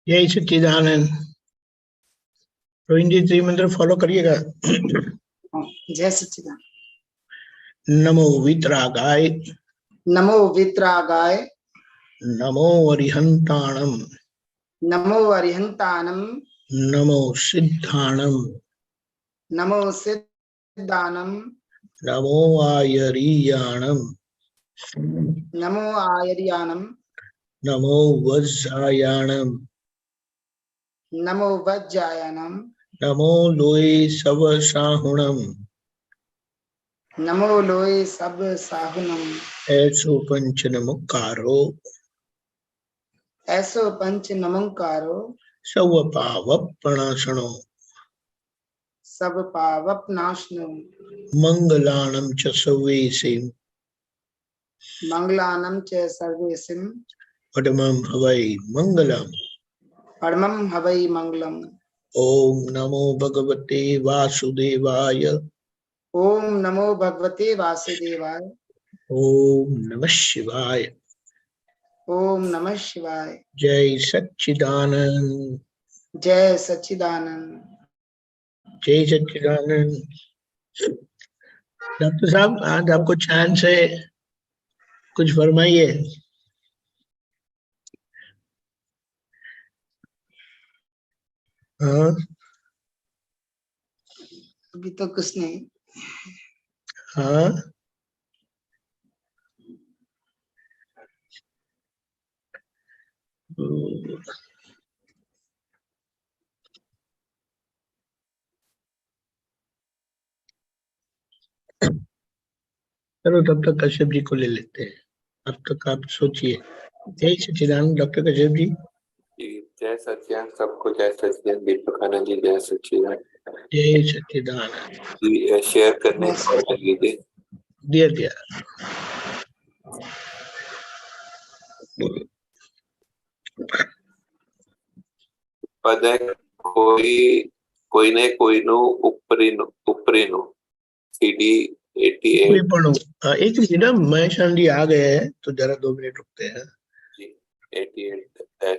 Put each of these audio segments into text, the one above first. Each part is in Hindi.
जय सच्चिदानंद। रोहिन जी त्रिमंत्र फॉलो करिएगा। जय सच्चिदानंद। नमो वितरागाय, नमो वितरागाय, नमो अरिहंताणम, नमो अरिहंतानम, नमो सिद्धाणम, नमो सिद्धानम, नमो आयरियाणम, नमो आयर्यानम, नमो वज्रायाणम, नमो वज्रायानम, नमो लोये सवसाहुणम। नमो लोये सब साहुनम। ऐसो पंच नमकारो, ऐसो पंच नमंकारो, सव पावप प्रणाशनो, सब पावप नाशनो, मंगलाणम च सवेसिम, मंगलानम च सर्वेसिम, पडमम हवै मंगलम। परमं हवै मंगलम। ओम नमो भगवते वासुदेवाय, ओम नमो भगवते वासुदेवाय, ओम नमः शिवाय। ओम नमः शिवाय। जय सच्चिदानंद, जय सच्चिदानंद। जय सच्चिदानंद। डॉक्टर साहब आज आपको चैन से कुछ फरमाइए। हाँ अभी तो कुछ नहीं। हाँ चलो तब तक कश्यप जी को ले लेते हैं। अब तक आप सोचिए। जय सच्चिदानंद डॉक्टर कश्यप जी। जय सच्चिदानंद सबको, जय सच्चिदानंद दीपक आनंद जी, जय सच्चिदानंद। जय सच्चिदानंद। शेयर करने के लिए दिया दिया। पद कोई कोईनो उपरीनो CD 88 एक मिनट महेश जी आ गए हैं तो जरा 2 मिनट रुकते हैं जी। 88-10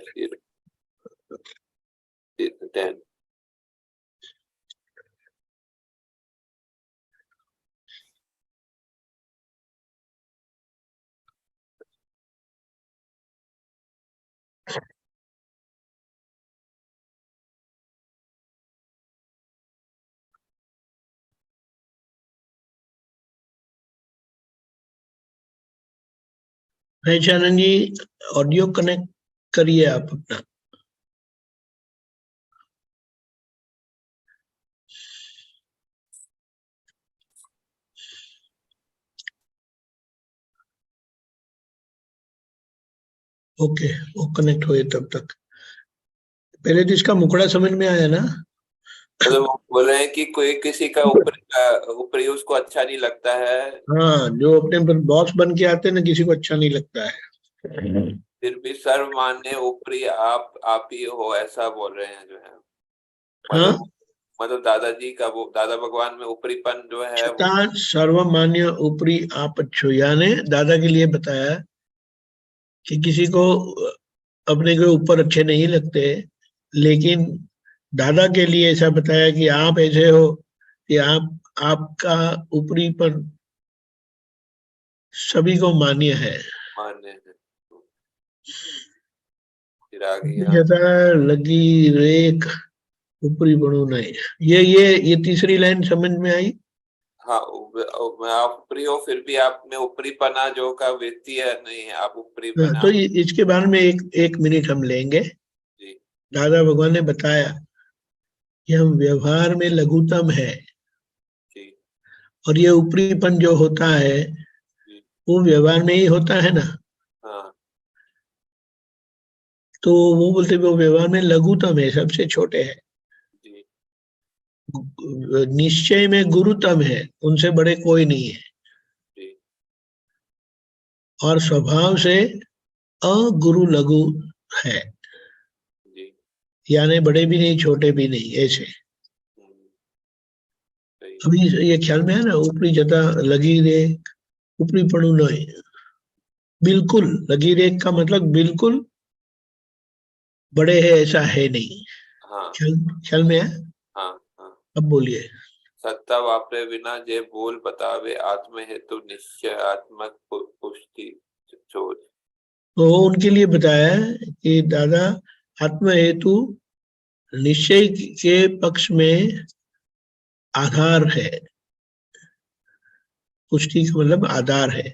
महेश आनंद जी ऑडियो कनेक्ट करिए आप अपना। ओके वो कनेक्ट हुए तब तक पहले तो इसका मुखड़ा समझ में आया ना। मतलब वो बोल रहे हैं कि कोई किसी का ऊपरी उसको अच्छा नहीं लगता है। हाँ जो अपने बॉस बन के आते हैं ना किसी को अच्छा नहीं लगता है। फिर भी सर्वमान्य ऊपरी आप ही हो, ऐसा बोल रहे हैं जो है। हाँ मतलब दादाजी का वो दादा भगवान में ऊपरीपन जो है वो सर्वमान्य ऊपरी आप अच्छो, यानी दादा के लिए बताया कि किसी को अपने के ऊपर अच्छे नहीं लगते, लेकिन दादा के लिए ऐसा बताया कि आप ऐसे हो कि आपका ऊपरीपन सभी को मान्य है। मान्य है। फिर आ गया जैसा लगी रेख ऊपरी बनो नहीं। ये तीसरी लाइन समझ में आई। हाँ, आप ऊपरी हो फिर भी आप में ऊपरीपना जो का व्यक्ति है नहीं है, आप ऊपरीपना। तो इसके बारे में एक मिनट हम लेंगे। जी दादा भगवान ने बताया कि हम व्यवहार में लघुतम है जी और ये ऊपरीपन जो होता है जी। वो व्यवहार में ही होता है ना। हाँ तो वो बोलते वो व्यवहार में लघुतम है, सबसे छोटे है। जी निश्चय में गुरुतम है, उनसे बड़े कोई नहीं है। जी और स्वभाव से अगुरु लघु है, जी। यानी बड़े भी नहीं छोटे भी नहीं ऐसे। सही। अभी ये ख्याल में है ना, ऊपरी जता लगी रेख ऊपरी पड़ू नहीं। बिल्कुल लगी रेख का मतलब बिल्कुल बड़े हैं ऐसा है नहीं। हाँ ख्याल में है? हाँ हाँ। अब बोलिए। सत्ता वापरे विना जे बोल बतावे आत्म हेतु निश्चय आत्मक पुष्टि चोर। तो उनके लिए बताया है कि दादा आत्म हेतु निश्चय के पक्ष में आधार है। पुष्टि का मतलब आधार है।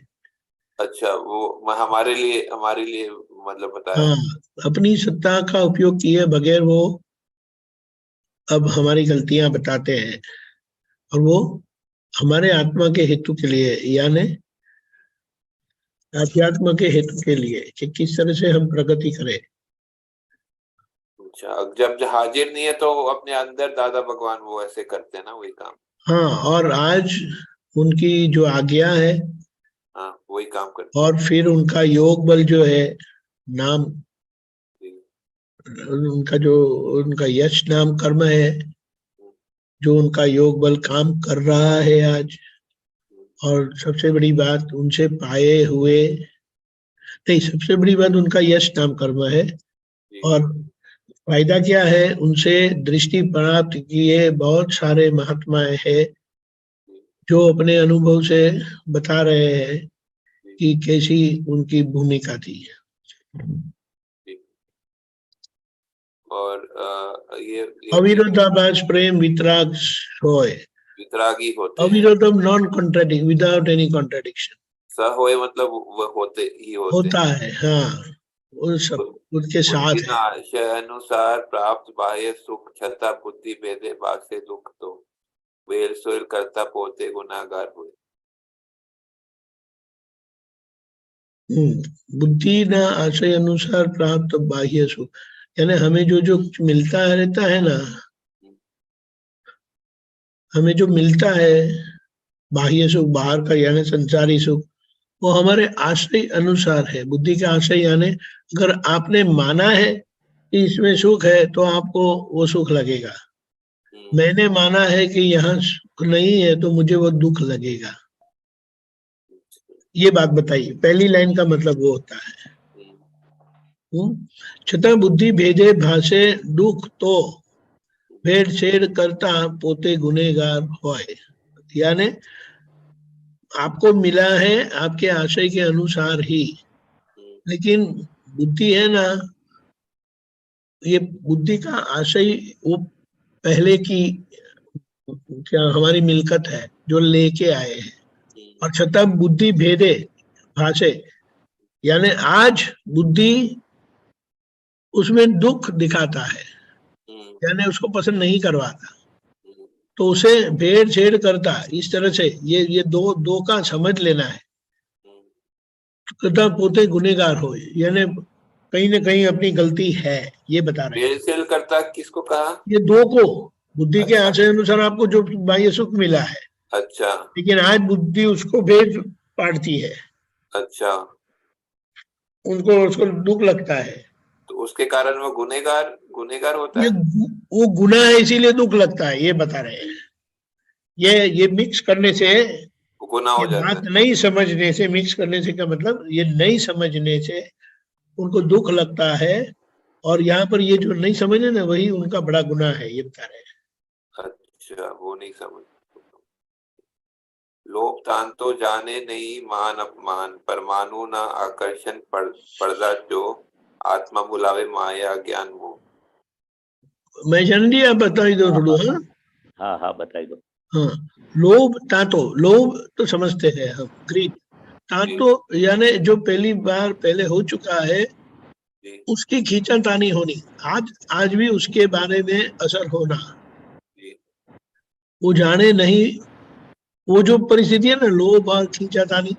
अच्छा, वो हमारे लिए मतलब बताया। हाँ, अपनी सत्ता का उपयोग किए बगैर वो अब हमारी गलतियां बताते हैं, और वो हमारे आत्मा के हेतु के लिए, यानी अध्यात्म के हेतु के लिए, कि किस तरह से हम प्रगति करें। अच्छा, जब हाजिर नहीं है तो अपने अंदर दादा भगवान वो ऐसे करते हैं ना वही काम। हाँ, और आज उनकी जो आज्ञा है हाँ, वही काम करते हैं। और फिर उनका योग बल जो है, नाम, जी। उनका जो उनका यश नाम कर्म है, जो उनका योग बल काम कर रहा है आज। और सबसे बड़ी बात उनसे पाए हुए, नहीं, सबसे बड़ी बात उनका यश नाम कर्म है। जी। और फायदा क्या है, उनसे दृष्टि प्राप्त किए बहुत सारे महात्माएं हैं जी। जो अपने अनुभव से बता रहे हैं जी। कि कैसी उनकी भूमिका थी। जी। और ये अविरोधाभास प्रेम वितराग सोय। वितरागी होते हैं। अविरोधम non contradict, without any contradiction. स होए मतलब वो होते ही होते होता हैं। है, हाँ, वो सब उनके बुद्धि साथ है। नाशय अनुसार प्राप्त बाह्य सुख छता बुद्धि भेदे बासे दुख तो वेल सोल करता पोते गुनाहगार हुए। बुद्धि न आशय अनुसार प्राप्त बाह्य सुख, यानी हमें जो जो कुछ मिलता है रहता है ना, हमें जो मिलता है बाह्य सुख, बाहर का यानी संसारी सुख, वो हमारे आशय अनुसार है। बुद्धि का आशय यानी अगर आपने माना है कि इसमें सुख है तो आपको वो सुख लगेगा। मैंने माना है कि यहाँ सुख नहीं है तो मुझे वो दुख लगेगा। ये बात बताइए, पहली लाइन का मतलब वो होता है। छता बुद्धि भेदे भाषे दुख तो भेड़ छेड़ करता पोते गुनेगार होए। यानी आपको मिला है आपके आशय के अनुसार ही, लेकिन बुद्धि है ना, ये बुद्धि का आशय वो पहले की क्या हमारी मिलकत है जो लेके आए हैं। और छतः बुद्धि भेदे भाषे, यानी आज बुद्धि उसमें दुख दिखाता है, यानी उसको पसंद नहीं करवाता, तो उसे भेड़ छेड़ करता। इस तरह से ये दो दो का समझ लेना है। तथा पोते गुनेगार हो, यानी कहीं ना कहीं अपनी गलती है, ये बता रहे हैं। वेल सेल करता किसको कहा? ये दो को, बुद्धि के अच्छा। आशय अनुसार आपको जो बाह्य सुख मिला है, अच्छा। लेकिन आज बुद्धि उसको भेड़ पाड़ती है, अच्छा, उनको उसको दुख लगता है। तो उसके कारण वो गुनेगार गुनेगार होता ये है। वो गुनाह है इसीलिए दुख लगता है, ये बता रहे हैं। ये मिक्स करने से, वो गुनाह ये हो जाता बात है। नहीं समझने से, मिक्स करने से क्या मतलब, ये नहीं समझने से उनको दुख लगता है। और यहाँ पर ये जो नहीं समझे ना, वही उनका बड़ा गुनाह है, ये बता रहे हैं। अच्छा, वो नहीं समझ। लोभ तान तो जाने नहीं मान अपमान परमाणु ना आकर्षण पर्दा जो आत्मा बुलावे माया ज्ञान मोह। मैं जान लिया, आप बताई दो हाँ थोड़ा। हाँ, हाँ हाँ बताई दो। हाँ, लोभ तातो, लोभ तो समझते हैं हम, ग्रीड। जी। तातो यानी जो पहली बार पहले हो चुका है जी। उसकी खींचातानी होनी, आज आज भी उसके बारे में असर होना, जी। वो जाने नहीं। वो जो परिस्थिति है ना, लोभ और खींचातानी,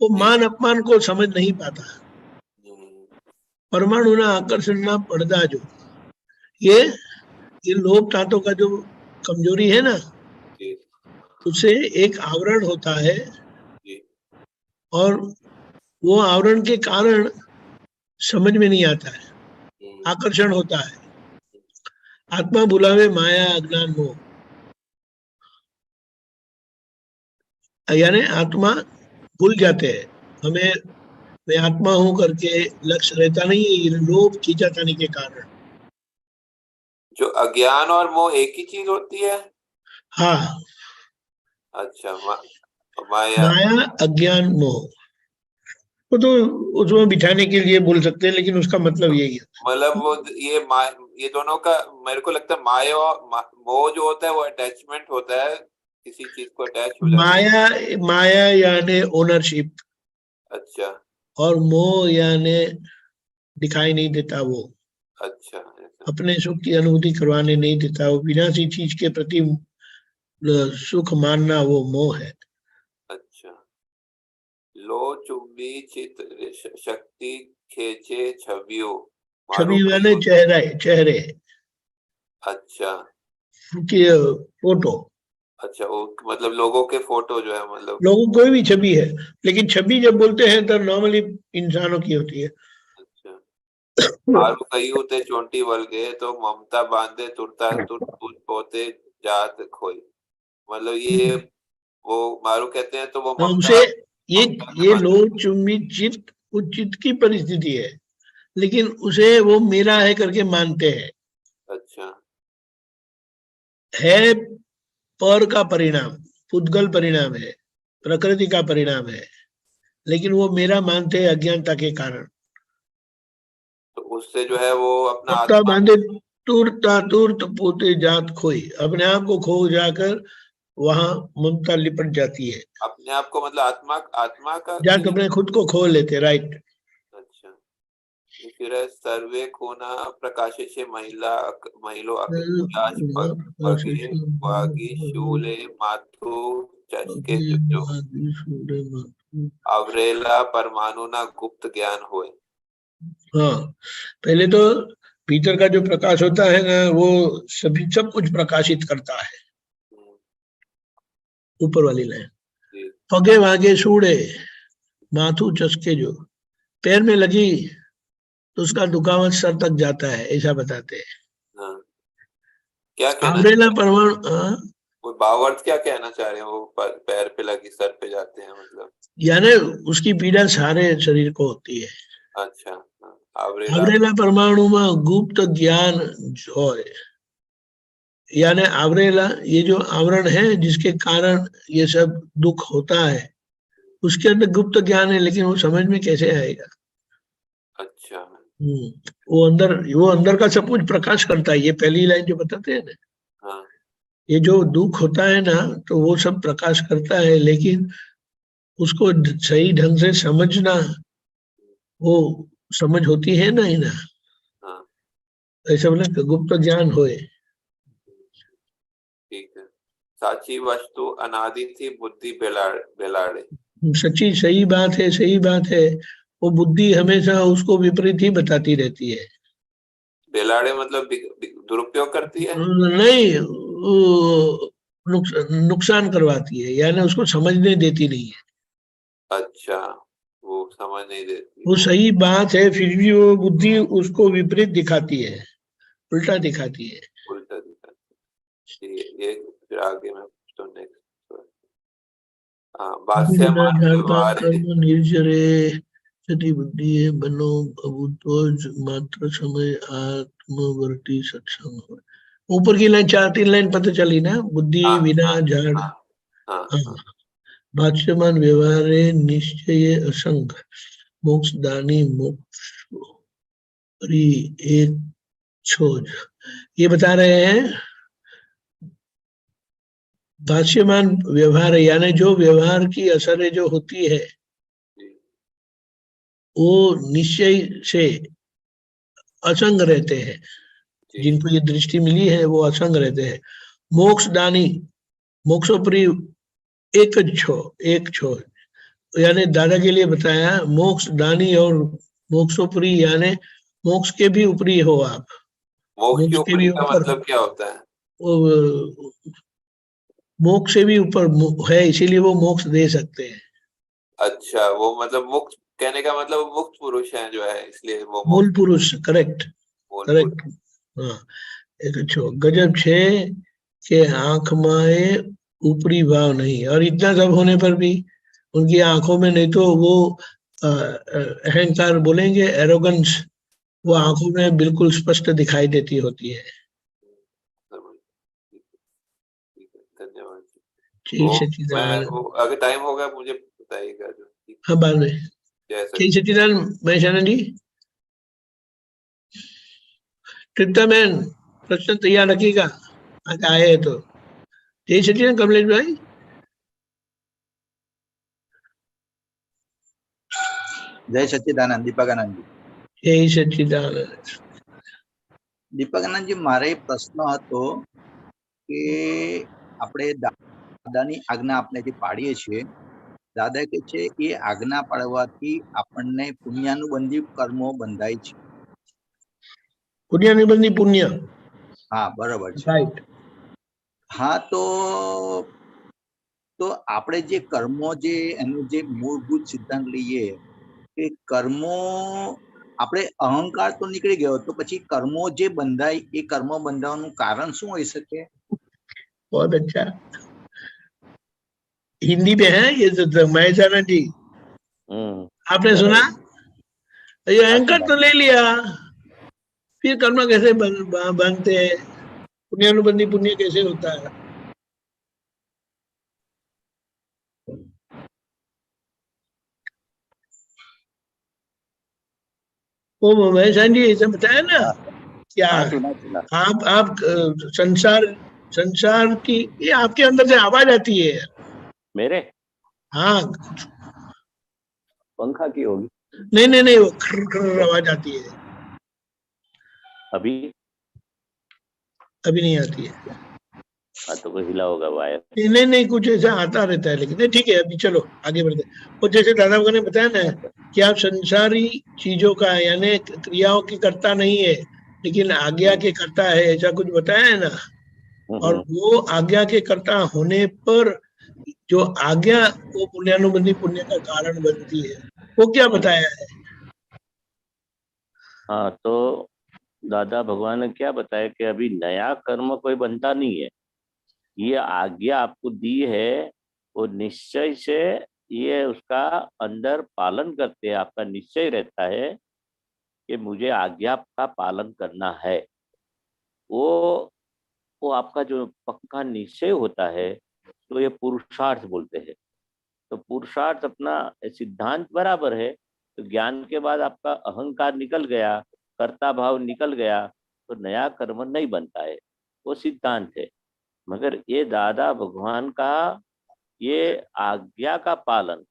वो जी। मान अपमान को समझ नहीं पाता। हम्म। परमाणु ना आकर्षण ना पर्दा जो, ये ये लोभ तातों का जो कमजोरी है ना, जी। उसे एक आवरण होता है। जी। और वो आवरण के कारण समझ में नहीं आता है, हम्म। आकर्षण होता है। आत्मा बुलावे माया अज्ञान मोह, यानी आत्मा भूल जाते हैं हमें। मैं आत्मा हूं करके लक्ष्य रहता नहीं है, ये लोभ खींचातानी के कारण। जो अज्ञान और मोह एक ही चीज होती है? हाँ, अच्छा, माया। माया अज्ञान मोह, वो तो उसमें बिठाने के लिए बोल सकते हैं, लेकिन उसका मतलब यही है। मतलब वो ये दोनों का मेरे को लगता है माया और मोह जो होता है वो अटैचमेंट होता है, किसी चीज को अटैच हो जाता है। माया, माया यानी ओनरशिप, अच्छा और मोह यानी दिखाई नहीं देता, वो अच्छा ऐसा। अपने सुख की अनुभूति करवाने नहीं देता, वो विनाशी चीज के प्रति सुख मानना, वो मोह है। अच्छा, लो चुंबी चित शक्ति खेचे छवियो मारू छवि माने कहीं। चेहरा, चेहरे अच्छा की फोटो। अच्छा, वो मतलब लोगों के फोटो जो है, मतलब। लोगों कोई भी छवि है, लेकिन छवि जब बोलते हैं तो नॉर्मली इंसानों की होती है। अच्छा, मारू कहीं उते चोंटी वल गए तो ममता बांधे तुरता तुर तुर पोते जात खोई। मतलब ये वो मारू कहते हैं तो वो उसे ममता ये ममता से ये बांध। लोभ चुम्बी चित्त, वो चित्त की परिस्थिति है, लेकिन उसे वो मेरा है करके मानते हैं। अच्छा है पर का परिणाम, पुद्गल परिणाम है, प्रकृति का परिणाम है, लेकिन वो मेरा मानते हैं अज्ञानता के कारण। तो उससे जो है वो अपना ममता आत्मा, बांधे तुरता तुरत पोते जात खोई, अपने आप को खो जाकर वहां ममता लिपट जाती है। अपने आप को मतलब आत्मा आत्मा का जाकर किस। अपने खुद को खो लेते, राइट। अच्छा, ये फिर है सर्वे कोना प्रकाशे महिला महिलो आकाश पगे वागी शूले माथु चस्के जो अवरेला परमाणु ना गुप्त ज्ञान होए। हाँ, पहले तो भीतर का जो प्रकाश होता है ना, वो सभी सब कुछ प्रकाशित करता है। हम्म, ऊपर वाली लाइन, जी। पगे वागे सूड़े माथु चसके जो, पैर में लगी तो उसका दुखावत सर तक जाता है, ऐसा बताते हैं। हाँ, क्या कहना आम्रेला चाह परमाणु, वो भावार्थ क्या कहना चाह रहे हैं, वो पैर पे लगी सर पे जाते हैं मतलब। यानी उसकी पीड़ा सारे शरीर को होती है। अच्छा हाँ, अवरेला। आवरेला परमाणु में गुप्त ज्ञान जो है, यानी आवरेला, ये जो आवरण है जिसके कारण ये सब दुख होता है, उसके अंदर गुप्त ज्ञान है, लेकिन वो समझ में कैसे आएगा। अच्छा वो अंदर का सब कुछ प्रकाश करता है, ये पहली लाइन जो बताते हैं ना, हाँ ये जो दुख होता है ना, तो वो सब प्रकाश करता है, लेकिन उसको सही ढंग से समझना, वो समझ होती है ना ही ना, हाँ ऐसे बोले गुप्त ज्ञान होए। ठीक है। साची वस्तु अनादि थी बुद्धि बेलाड़े। सच्ची सही बात है, सही बात है। वो बुद्धि हमेशा उसको विपरीत ही बताती रहती है। बेलाड़े मतलब दुरुपयोग करती है। नहीं, वो नुकसान करवाती है, यानी उसको समझने देती नहीं है। अच्छा, वो समझ नहीं देती वो वो। सही बात है, फिर भी वो बुद्धि उसको विपरीत दिखाती है, उल्टा दिखाती है। उल्टा दिखा। ये फिर आगे मैं तो नेक्स्ट। हाँ, बिना भाष्यमान झाड़ता व्यवहार। कर्म निर्जरे सती बुद्धि है बनो अभूत मात्र समय आत्मवर्ती सत्संग हो। ऊपर की लाइन, 4 3 लाइन पता चली ना, बुद्धि हाँ हाँ बिना झाड़। हाँ हाँ हाँ, हाँ। भाष्यमान व्यवहारे निश्चय असंग मोक्ष दानी मोक्ष एक छोज, ये बता रहे हैं। भाष्यमान व्यवहार है, यानी जो व्यवहार की असर जो होती है, जी वो निश्चय से असंग रहते हैं। जी जिनको ये दृष्टि मिली है वो असंग रहते हैं। मोक्षदानी, मोक्षोपरि एक छो, एक छो, यानी दादा के लिए बताया, मोक्ष दानी और मोक्षोपरि, यानी मोक्ष के भी ऊपरी हो आप, मोक्ष के मोक्ष के ऊपरी भी का ऊपर, मतलब क्या होता है? वो मोक्ष से भी ऊपर है, इसीलिए वो मोक्ष दे सकते हैं। अच्छा, वो मतलब मुक्त कहने का मतलब वो मुक्त पुरुष है जो है, इसलिए वो मोक्ष मूल पुरुष, करेक्ट, मूल पुरुष। करेक्ट। हाँ, एक छो गजब छे के आंख में ऊपरी भाव नहीं, और इतना सब होने पर भी उनकी आंखों में नहीं, तो वो अहंकार बोलेंगे, एरोगेंस, वो आंखों में बिल्कुल स्पष्ट दिखाई देती होती है। धन्यवाद। जय मैं सच्चिदानंद। अगर टाइम होगा मुझे बताइएगा जो। हाँ, बाद में। जय जय सच्चिदानंद महेशानंद जी। तृप्ता बहन, प्रश्न तैयार रखिएगा, आज आए हैं तो। जय सच्चिदानंद कमलेश भाई। जय सच्चिदानंद। दीपकानंद जी। जय सच्चिदानंद। દીપકાનંદજી, મારે પ્રશ્ન હતો કે આપણે દાદાની આજ્ઞા આપણે જે પાડીએ છીએ, દાદા કે છે એ આજ્ઞા પાડવાથી આપણને પુણ્યાનુબંધી કર્મો બંધાય છે. પુણ્યાનુબંધી પુણ્ય, હા, બરાબર છે. રાઈટ. હા, તો આપણે જે કર્મો, જે એનું જે મૂળભૂત સિદ્ધાંત લઈએ કે કર્મો, આપણે અહંકાર તો નીકળી ગયો, તો પછી કર્મો જે બંધાય એ કર્મ બંધાવાનું કારણ શું હોઈ શકે? बहुत अच्छा, हिंदी में है ये तो महेशानंद जी। आपने सुना? ये अहंकार तो ले लिया, फिर कर्म कैसे बनते हैं, पुण्यानुबंधी पुण्य कैसे होता है? वो महेशानंद जी ऐसा बताया ना क्या? आप संसार की, ये आपके अंदर से आवाज आती है मेरे? हाँ, पंखा की होगी। नहीं, वो खर खर आवाज आती है। अभी नहीं आती है। हाँ, तो कोई हिला होगा वायर। नहीं, कुछ ऐसा आता रहता है, लेकिन ठीक है, अभी चलो आगे बढ़ते। और जैसे दादा ने बताया ना कि आप संसारी चीजों का, यानी क्रियाओं की करता नहीं है, लेकिन आज्ञा के करता है, ऐसा कुछ बताया है ना। और वो आज्ञा के कर्ता होने पर जो आज्ञा वो पुण्यानुबंधी पुण्य का कारण बनती है, वो क्या बताया है? हाँ, तो दादा भगवान ने क्या बताया कि अभी नया कर्म कोई बनता नहीं है, ये आज्ञा आपको दी है, वो निश्चय से ये उसका अंदर पालन करते हैं। आपका निश्चय रहता है कि मुझे आज्ञा का पालन करना है। वो आपका जो पक्का निश्चय होता है, तो ये पुरुषार्थ बोलते हैं। तो पुरुषार्थ अपना सिद्धांत बराबर है, तो ज्ञान के बाद आपका अहंकार निकल गया, कर्ता भाव निकल गया, तो नया कर्म नहीं बनता है, वो सिद्धांत है। मगर ये दादा भगवान का ये आज्ञा का पालन,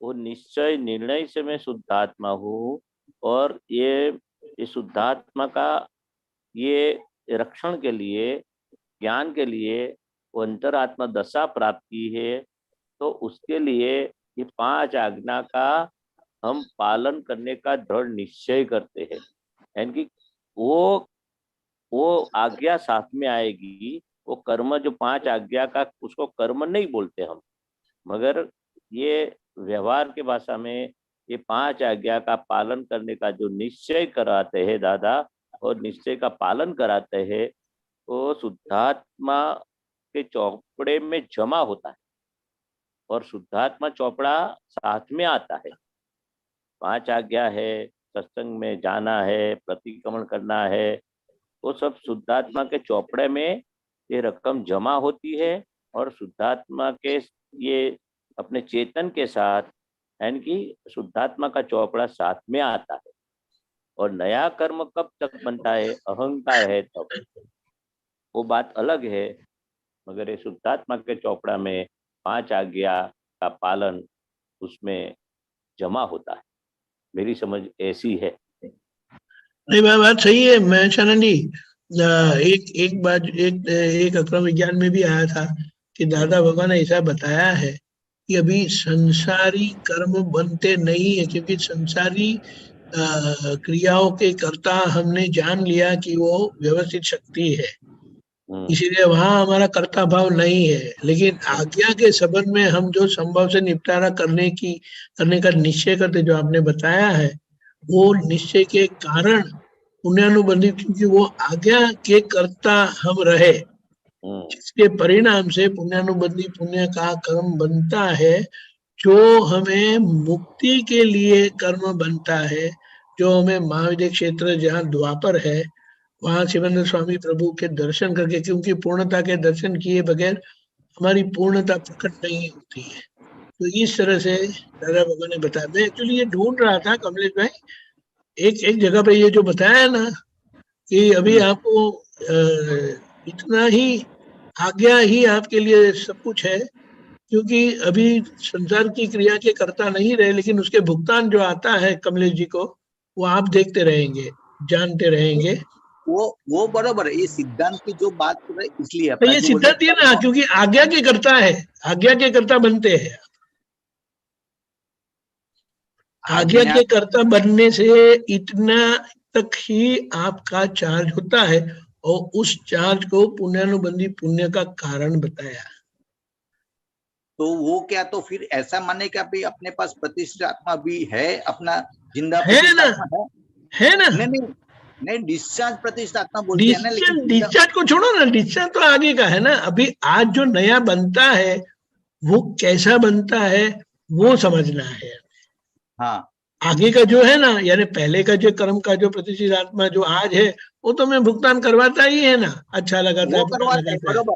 वो निश्चय निर्णय से मैं शुद्धात्मा हूँ, और ये शुद्धात्मा का ये रक्षण के लिए, ज्ञान के लिए वो अंतरात्मा दशा प्राप्त की है, तो उसके लिए ये 5 आज्ञा का हम पालन करने का दृढ़ निश्चय करते हैं। यानी कि वो आज्ञा साथ में आएगी। वो कर्म जो 5 आज्ञा का, उसको कर्म नहीं बोलते हम, मगर ये व्यवहार के भाषा में ये 5 आज्ञा का पालन करने का जो निश्चय कराते हैं दादा, और निश्चय का पालन कराते हैं, वो शुद्धात्मा के चौपड़े में जमा होता है, और शुद्धात्मा चौपड़ा साथ में आता है। 5 आज्ञा है, सत्संग में जाना है, प्रतिक्रमण करना है, वो सब शुद्धात्मा के चौपड़े में ये रकम जमा होती है, और शुद्धात्मा के ये अपने चेतन के साथ, यानी कि शुद्धात्मा का चौपड़ा साथ में आता है। और नया कर्म कब तक बनता है? अहंकार है तब, वो बात अलग है। मगर ये शुद्धात्मा के चौपड़ा में 5 आज्ञा का पालन उसमें जमा होता है। मेरी समझ ऐसी है। नहीं, बात सही है महेशानंद जी। एक अक्रम विज्ञान में भी आया था कि दादा भगवान ने ऐसा बताया है कि अभी संसारी कर्म बनते नहीं है, क्योंकि संसारी क्रियाओं के कर्ता हमने जान लिया कि वो व्यवस्थित शक्ति है, इसीलिए वहां हमारा कर्ता भाव नहीं है। लेकिन आज्ञा के संबंध में हम जो संभव से निपटारा करने का निश्चय करते, जो आपने बताया है, वो निश्चय के कारण पुण्यानुबंधी, क्योंकि वो आज्ञा के कर्ता हम रहे, जिसके परिणाम से पुण्यानुबंधी पुण्य का कर्म बनता है, जो हमें मुक्ति के लिए कर्म बनता है, जो हमें महाविद्य क्षेत्र जहाँ द्वापर है वहां शिवानंद स्वामी प्रभु के दर्शन करके, क्योंकि पूर्णता के दर्शन किए बगैर हमारी पूर्णता प्रकट नहीं होती है। तो इस तरह से दादा भगवान ने बताया। मैं एक्चुअली ये ढूंढ रहा था कमलेश भाई, एक जगह पे ये जो बताया है ना कि अभी आपको इतना ही आज्ञा ही आपके लिए सब कुछ है, क्योंकि अभी संसार की क्रिया के करता नहीं रहे, लेकिन उसके भुगतान जो आता है कमलेश जी को, वो आप देखते रहेंगे, जानते रहेंगे। वो बराबर है, ये सिद्धांत की जो बात कर रहे इसलिए तो ये सिद्धांत है ना, क्योंकि आज्ञा के करता है, आज्ञा के कर्ता बनते हैं। आज्ञा के कर्ता बनने से इतना तक ही आपका चार्ज होता है, और उस चार्ज को पुण्यानुबंधी पुण्य का कारण बताया। तो वो क्या, तो फिर ऐसा माने कि अभी अपने पास प्रतिष्ठित आत्मा भी है, अपना जिंदा है ना, है ना, नहीं डिस्चार्ज प्रतिष्ठित आत्मा बोलते हैं ना, लेकिन डिस्चार्ज को छोड़ो ना, डिस्चार्ज तो आगे का है ना। अभी आज जो नया बनता है वो कैसा बनता है वो समझना है। हाँ, आगे का जो है ना, यानी पहले का जो कर्म का जो प्रतिष्ठित आत्मा जो आज है, वो तो मैं भुगतान करवाता ही है ना, अच्छा लगाता है, बराबर,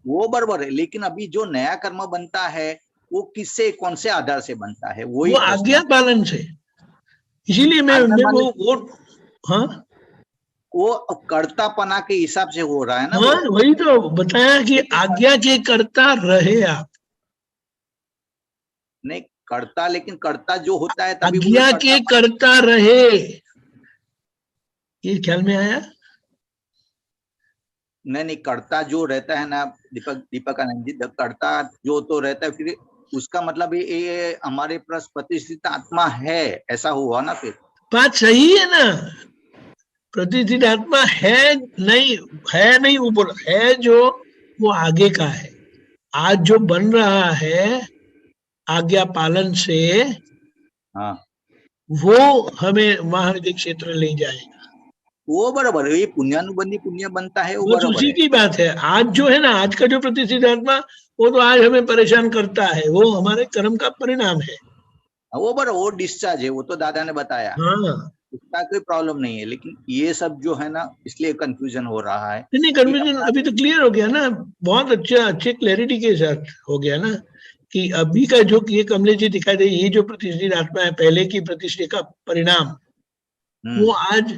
वो बराबर है। लेकिन अभी जो नया कर्म बनता है वो किससे, कौन से आधार से बनता है? वो आज्ञा पालन से। इसीलिए मैं वो हाँ, वो कर्तापना के हिसाब से हो रहा है ना। हाँ, वही तो बताया कि आज्ञा के कर्ता रहे आप। नहीं कर्ता, लेकिन कर्ता जो होता है तभी आज्ञा के कर्ता रहे, ये ख्याल में आया? नहीं, कर्ता जो रहता है ना दीपक आनंद जी, कर्ता जो तो रहता है, फिर उसका मतलब ये हमारे पास प्रतिष्ठित आत्मा है, ऐसा हुआ ना। फिर बात सही है ना, प्रतिष्ठित आत्मा है नहीं वो बोला है, जो वो आगे का है। आज जो बन रहा है आज्ञा पालन से, हाँ, वो हमें महाविद्य क्षेत्र ले जाएगा। वो बराबर है, ये पुण्यानुबंधी पुण्य बनता है, वो बराबर उसी की बात है। आज जो है ना, आज का जो प्रतिष्ठित आत्मा, वो तो आज हमें परेशान करता है, वो हमारे कर्म का परिणाम है। वो बराबर, वो डिस्चार्ज है, वो तो दादा ने बताया। हाँ, उसका कोई प्रॉब्लम नहीं है, लेकिन ये सब जो है ना, इसलिए कंफ्यूजन हो रहा है। नहीं, कंफ्यूजन अभी तो क्लियर हो गया ना, बहुत अच्छे क्लैरिटी के साथ हो गया ना, कि अभी का जो ये कमलेश जी दिखाई दे, ये जो प्रतिष्ठित आत्मा है, पहले की प्रतिष्ठा का परिणाम, वो आज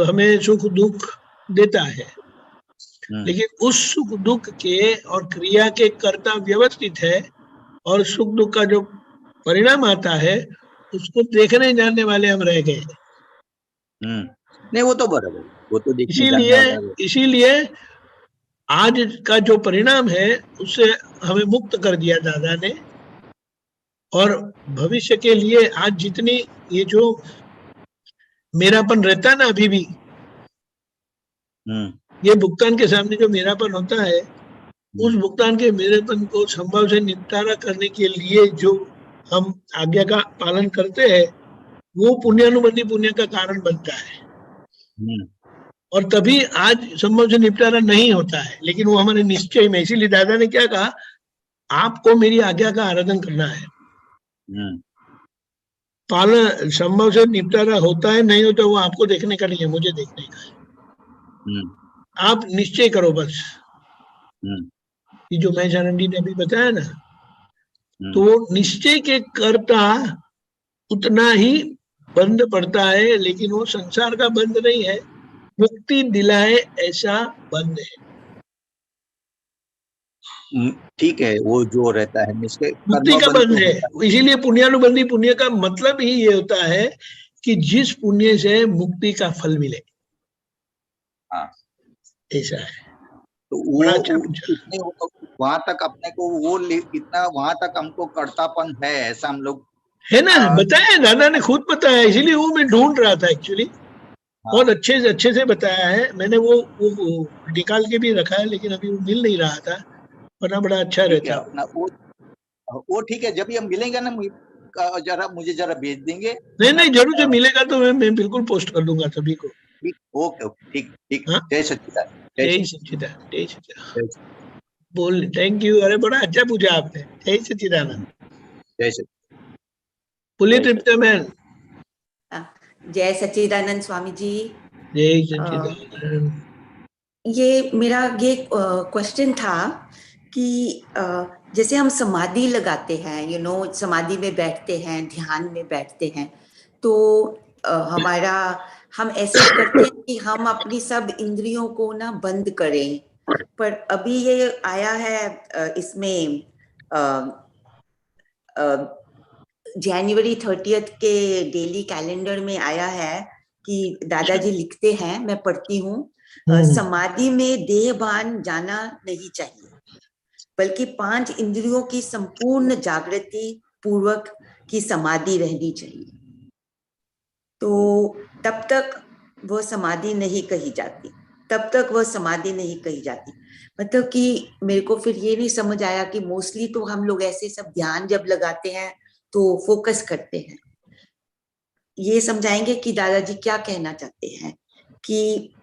हमें सुख दुख देता है। लेकिन उस सुख दुख के और क्रिया के कर्ता व्यवस्थित है, और सुख दुख का जो परिणाम आता है उसको देखने जानने वाले हम रह गए। नहीं, वो तो बराबर, वो तो इसीलिए आज का जो परिणाम है उससे हमें मुक्त कर दिया दादा ने, और भविष्य के लिए आज जितनी ये जो मेरापन रहता है ना, अभी भी ये भुगतान के सामने जो मेरापन होता है, उस भुगतान के मेरेपन को संभव से निपटारा करने के लिए जो हम आज्ञा का पालन करते हैं, वो पुण्यानुबंधी पुण्य का कारण बनता है। और तभी आज संभव से निपटारा नहीं होता है, लेकिन वो हमारे निश्चय में। इसीलिए दादा ने क्या कहा, आपको मेरी आज्ञा का आराधन करना है। पालन संभव से निपटारा होता है नहीं होता, वो आपको देखने का नहीं है, मुझे देखने का है। आप निश्चय करो बस। ये जो महेश आनंद जी ने अभी बताया ना, तो निश्चय के कर्ता उतना ही बंद पड़ता है, लेकिन वो संसार का बंद नहीं है, मुक्ति दिलाए ऐसा बंद है। ठीक है, वो जो रहता है मुक्ति का बंद है। इसीलिए पुण्यानुबंधी पुण्य का मतलब ही ये होता है कि जिस पुण्य से मुक्ति का फल मिले, ऐसा है। तो वो वहां तक अपने को वो इतना वहां तक हमको कर्तापन है, ऐसा हम लोग है ना, बताया दादा ने खुद बताया। इसीलिए वो मैं ढूंढ रहा था एक्चुअली, बहुत अच्छे से बताया है। मैंने वो निकाल के भी रखा है, लेकिन अभी वो मिल नहीं रहा था, वरना बड़ा अच्छा रहता। वो ठीक है, जब ये मिलेगा ना मुझे जरा भेज देंगे। नहीं, जरूर से मिलेगा तो मैं बिल्कुल पोस्ट कर दूंगा सभी को। ओके, ठीक। जय सच्चिदानंद। जय सच्चिदानंद। बोल, थैंक यू। अरे बड़ा अच्छा पूछा आपने। जय सच्चिदानंद। जय सच्चिदानंद। पुलित जय ट्रिप्टोमैन। जय सच्चिदानंद स्वामी जी। जय सच्चिदानंद। ये मेरा ये क्वेश्चन था कि जैसे हम समाधि लगाते हैं, समाधि में बैठते हैं, ध्यान में बैठते हैं, तो हम ऐसे करते हैं कि हम अपनी सब इंद्रियों को ना बंद करें, पर अभी ये आया है इसमें जनवरी 30 के डेली कैलेंडर में आया है कि दादाजी लिखते हैं, मैं पढ़ती हूँ, समाधि में देहभान जाना नहीं चाहिए, बल्कि 5 इंद्रियों की संपूर्ण जागृति पूर्वक की समाधि रहनी चाहिए। तो तब तक वह समाधि नहीं कही जाती, मतलब कि मेरे को फिर ये नहीं समझ आया कि मोस्टली तो हम लोग ऐसे सब ध्यान जब लगाते हैं तो फोकस करते हैं। ये समझाएंगे कि दादाजी क्या कहना चाहते हैं कि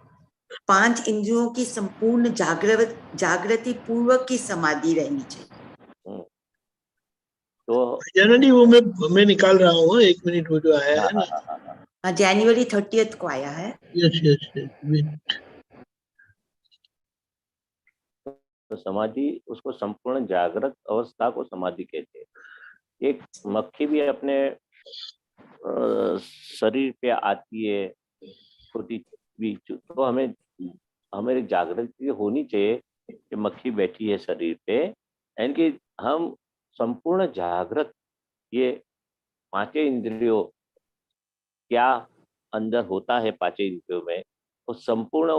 5 इंद्रियों की संपूर्ण जागृति पूर्वक की समाधि रहनी चाहिए। तो जनरली वो मैं निकाल रहा हूँ, 1 मिनट वो जो आया है ना, जनवरी 30 को आया है। यस। तो समाधि, उसको संपूर्ण जागृत अवस्था को समाधि कहते हैं। एक मक्खी भी अपने शरीर पे आती है छोटी भी, तो हमें जागृति होनी चाहिए कि मक्खी बैठी है शरीर पे, यानी कि हम संपूर्ण जागृत, ये 5 इंद्रियों क्या अंदर होता है 5 इंद्रियों में, वो संपूर्ण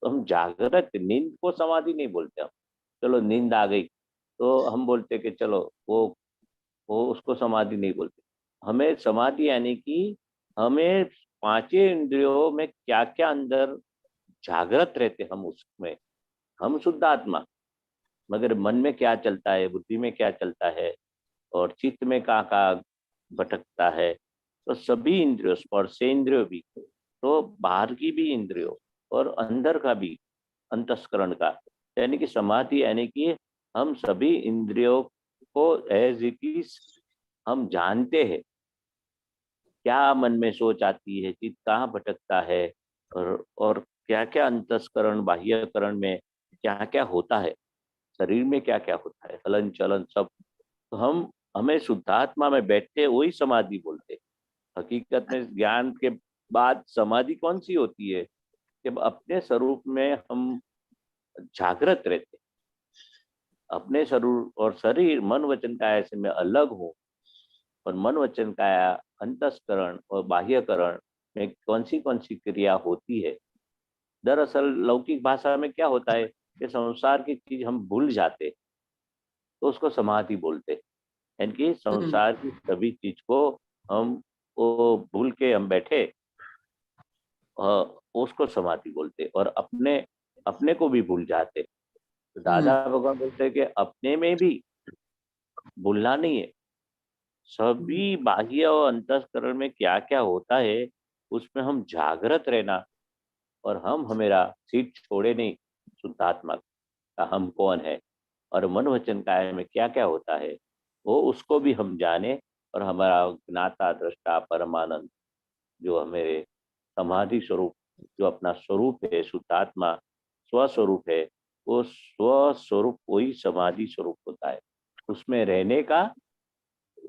हम जागृत, नींद को समाधि नहीं बोलते हम। चलो नींद आ गई तो हम बोलते कि चलो वो उसको समाधि नहीं बोलते। हमें समाधि यानी कि हमें 5 इंद्रियों में क्या क्या अंदर जागृत रहते, हम उसमें, हम शुद्ध आत्मा, मगर मन में क्या चलता है, बुद्धि में क्या चलता है, और चित्त में कहाँ भटकता है, तो सभी इंद्रियों, स्पर्शेंद्रियों भी, तो बाहर की भी इंद्रियों और अंदर का भी, अंतस्करण का, यानी कि समाधि यानी कि हम सभी इंद्रियों को एज इट इज हम जानते हैं, क्या मन में सोच आती है, चित्त कहाँ भटकता है, और क्या क्या अंतस्करण बाह्यकरण में क्या क्या होता है, शरीर में क्या क्या होता है, हलन चलन सब, तो हमें शुद्धात्मा में बैठते वही समाधि बोलते। हकीकत में ज्ञान के बाद समाधि कौन सी होती है, जब अपने स्वरूप में हम जागृत रहते, अपने स्वरूप और शरीर मन वचन काया से मैं अलग हूँ, और मन वचन काया अंतस्करण और बाह्यकरण में कौन सी क्रिया होती है। दरअसल लौकिक भाषा में क्या होता है कि संसार की चीज हम भूल जाते, तो उसको समाधि बोलते, यानी कि संसार की सभी चीज को हम वो भूल के हम बैठे, उसको समाधि बोलते, और अपने को भी भूल जाते। तो दादा भगवान बोलते हैं कि अपने में भी भूलना नहीं है, सभी बाह्य और अंतस्करण में क्या क्या होता है उसमें हम जागृत रहना, और हमेरा सीट छोड़े नहीं शुद्धात्मा का, हम कौन है, और मन वचन काया में क्या क्या होता है वो उसको भी हम जाने, और हमारा ज्ञाता दृष्टा परमानंद जो हमारे समाधि स्वरूप, जो अपना स्वरूप है शुद्धात्मा स्वस्वरूप है, वो स्वस्वरूप वही समाधि स्वरूप होता है, उसमें रहने का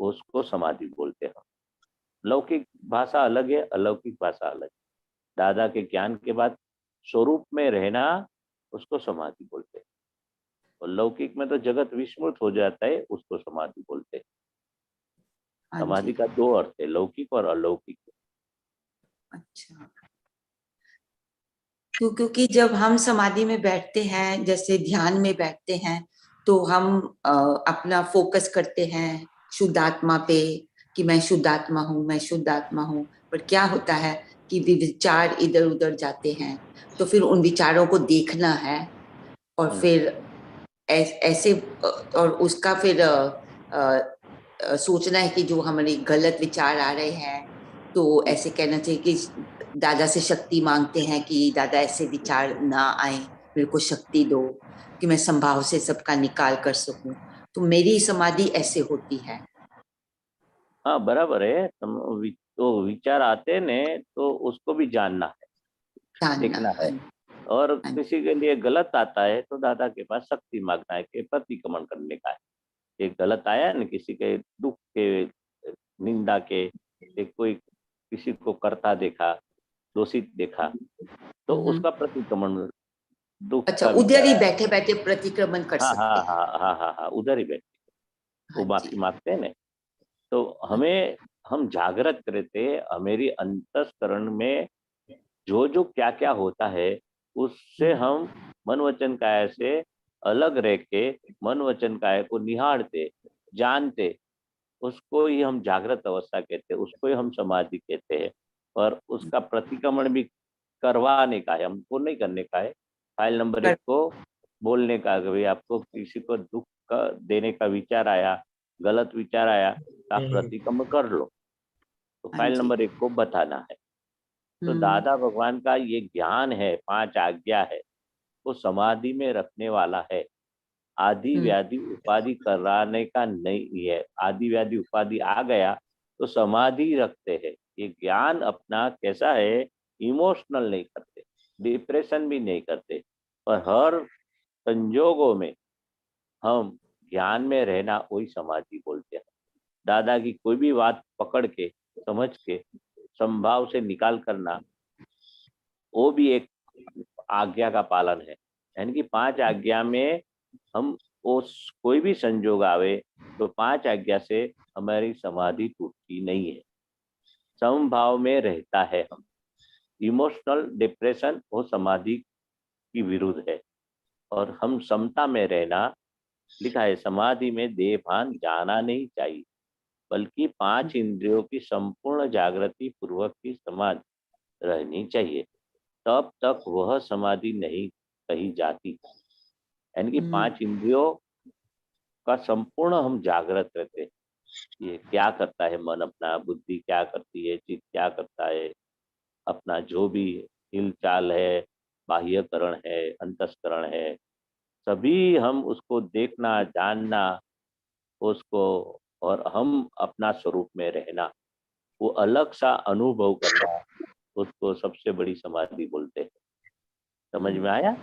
उसको समाधि बोलते हैं। लौकिक भाषा अलग है, अलौकिक भाषा अलग है। दादा के ज्ञान के बाद स्वरूप में रहना उसको समाधि बोलते हैं, और लौकिक में तो जगत विस्मृत हो जाता है, उसको समाधि बोलते हैं। समाधि का 2 अर्थ है, लौकिक और अलौकिक। अच्छा, क्योंकि जब हम समाधि में बैठते हैं, जैसे ध्यान में बैठते हैं, तो हम अपना फोकस करते हैं शुद्ध आत्मा पे कि मैं शुद्ध आत्मा हूँ, मैं शुद्ध आत्मा हूँ, पर क्या होता है कि विचार इधर उधर जाते हैं, तो फिर उन विचारों को देखना है, और फिर ऐसे, और उसका फिर सोचना है कि जो हमारे गलत विचार आ रहे हैं, तो ऐसे कहना चाहिए कि दादा से शक्ति मांगते हैं कि दादा ऐसे विचार ना आए, मेरे को शक्ति दो। कि मैं संभाव से सबका निकाल कर सकूं, तो मेरी समाधि ऐसे होती है। हाँ बराबर है। तो विचार आते ने तो उसको भी जानना है, जानना। देखना है। हाँ, और हाँ, किसी के लिए गलत आता है तो दादा के पास शक्ति मांगना है कि प्रतिक्रमण करने का है। एक गलत आया ना, किसी के दुख के, निंदा के, कोई किसी को करता देखा, दोषित देखा, तो उसका प्रतिक्रमण, दुख अच्छा, का उधर विचार ही आया। बैठे बैठे प्रतिक्रमण कर हाँ सकते हाँ हैं। हाँ हाँ हाँ हाँ, उधर ही बैठ वो हाँ माफी जी। मांगते हैं ना। तो हमें, हम जागृत रहते, हमारी अंतस्करण में जो जो क्या क्या होता है उससे हम मन वचन काया से अलग रह के मन वचन काया को निहारते, जानते, उसको ही हम जागृत अवस्था कहते हैं, उसको ही हम समाधि कहते हैं। और उसका प्रतिक्रमण भी करवाने का है, हमको नहीं करने का है। फाइल नंबर 1 को बोलने का कि भाई आपको किसी को दुख का देने का विचार आया, गलत विचार आया, तो आप प्रतिक्रमण कर लो। तो हाँ फाइल जी। नंबर 1 को बताना है। तो दादा भगवान का ये ज्ञान है, 5 आज्ञा है, वो समाधि में रखने वाला है। आदि व्याधि उपाधि कराने का नहीं है। आदि व्याधि उपाधि आ गया तो समाधि रखते हैं। ये ज्ञान अपना कैसा है, इमोशनल नहीं करते, डिप्रेशन भी नहीं करते, और हर संजोगों में हम ज्ञान में रहना, वही समाधि बोलते हैं। दादा की कोई भी बात पकड़ के, समझ के, संभाव से निकाल करना, वो भी एक आज्ञा का पालन है। यानी कि 5 आज्ञा में हम कोई भी संजोग आवे तो 5 आज्ञा से हमारी समाधि टूटती नहीं है, समभाव में रहता है। हम इमोशनल डिप्रेशन वो समाधि की विरुद्ध है। और हम समता में रहना, लिखा है समाधि में देह भान जाना नहीं चाहिए, बल्कि 5 इंद्रियों की संपूर्ण जागृति पूर्वक की समाधि रहनी चाहिए, तब तक वह समाधि नहीं कही जाती। यानी कि 5 इंद्रियों का संपूर्ण हम जागृत रहते हैं। ये क्या करता है मन अपना, बुद्धि क्या करती है, चित्त क्या करता है, अपना जो भी हिलचाल है, बाह्यकरण है, अंतस्करण है, सभी हम उसको देखना, जानना उसको, और हम अपना स्वरूप में रहना, वो अलग सा अनुभव करना, उसको सबसे बड़ी समाधि बोलते हैं। समझ में आया?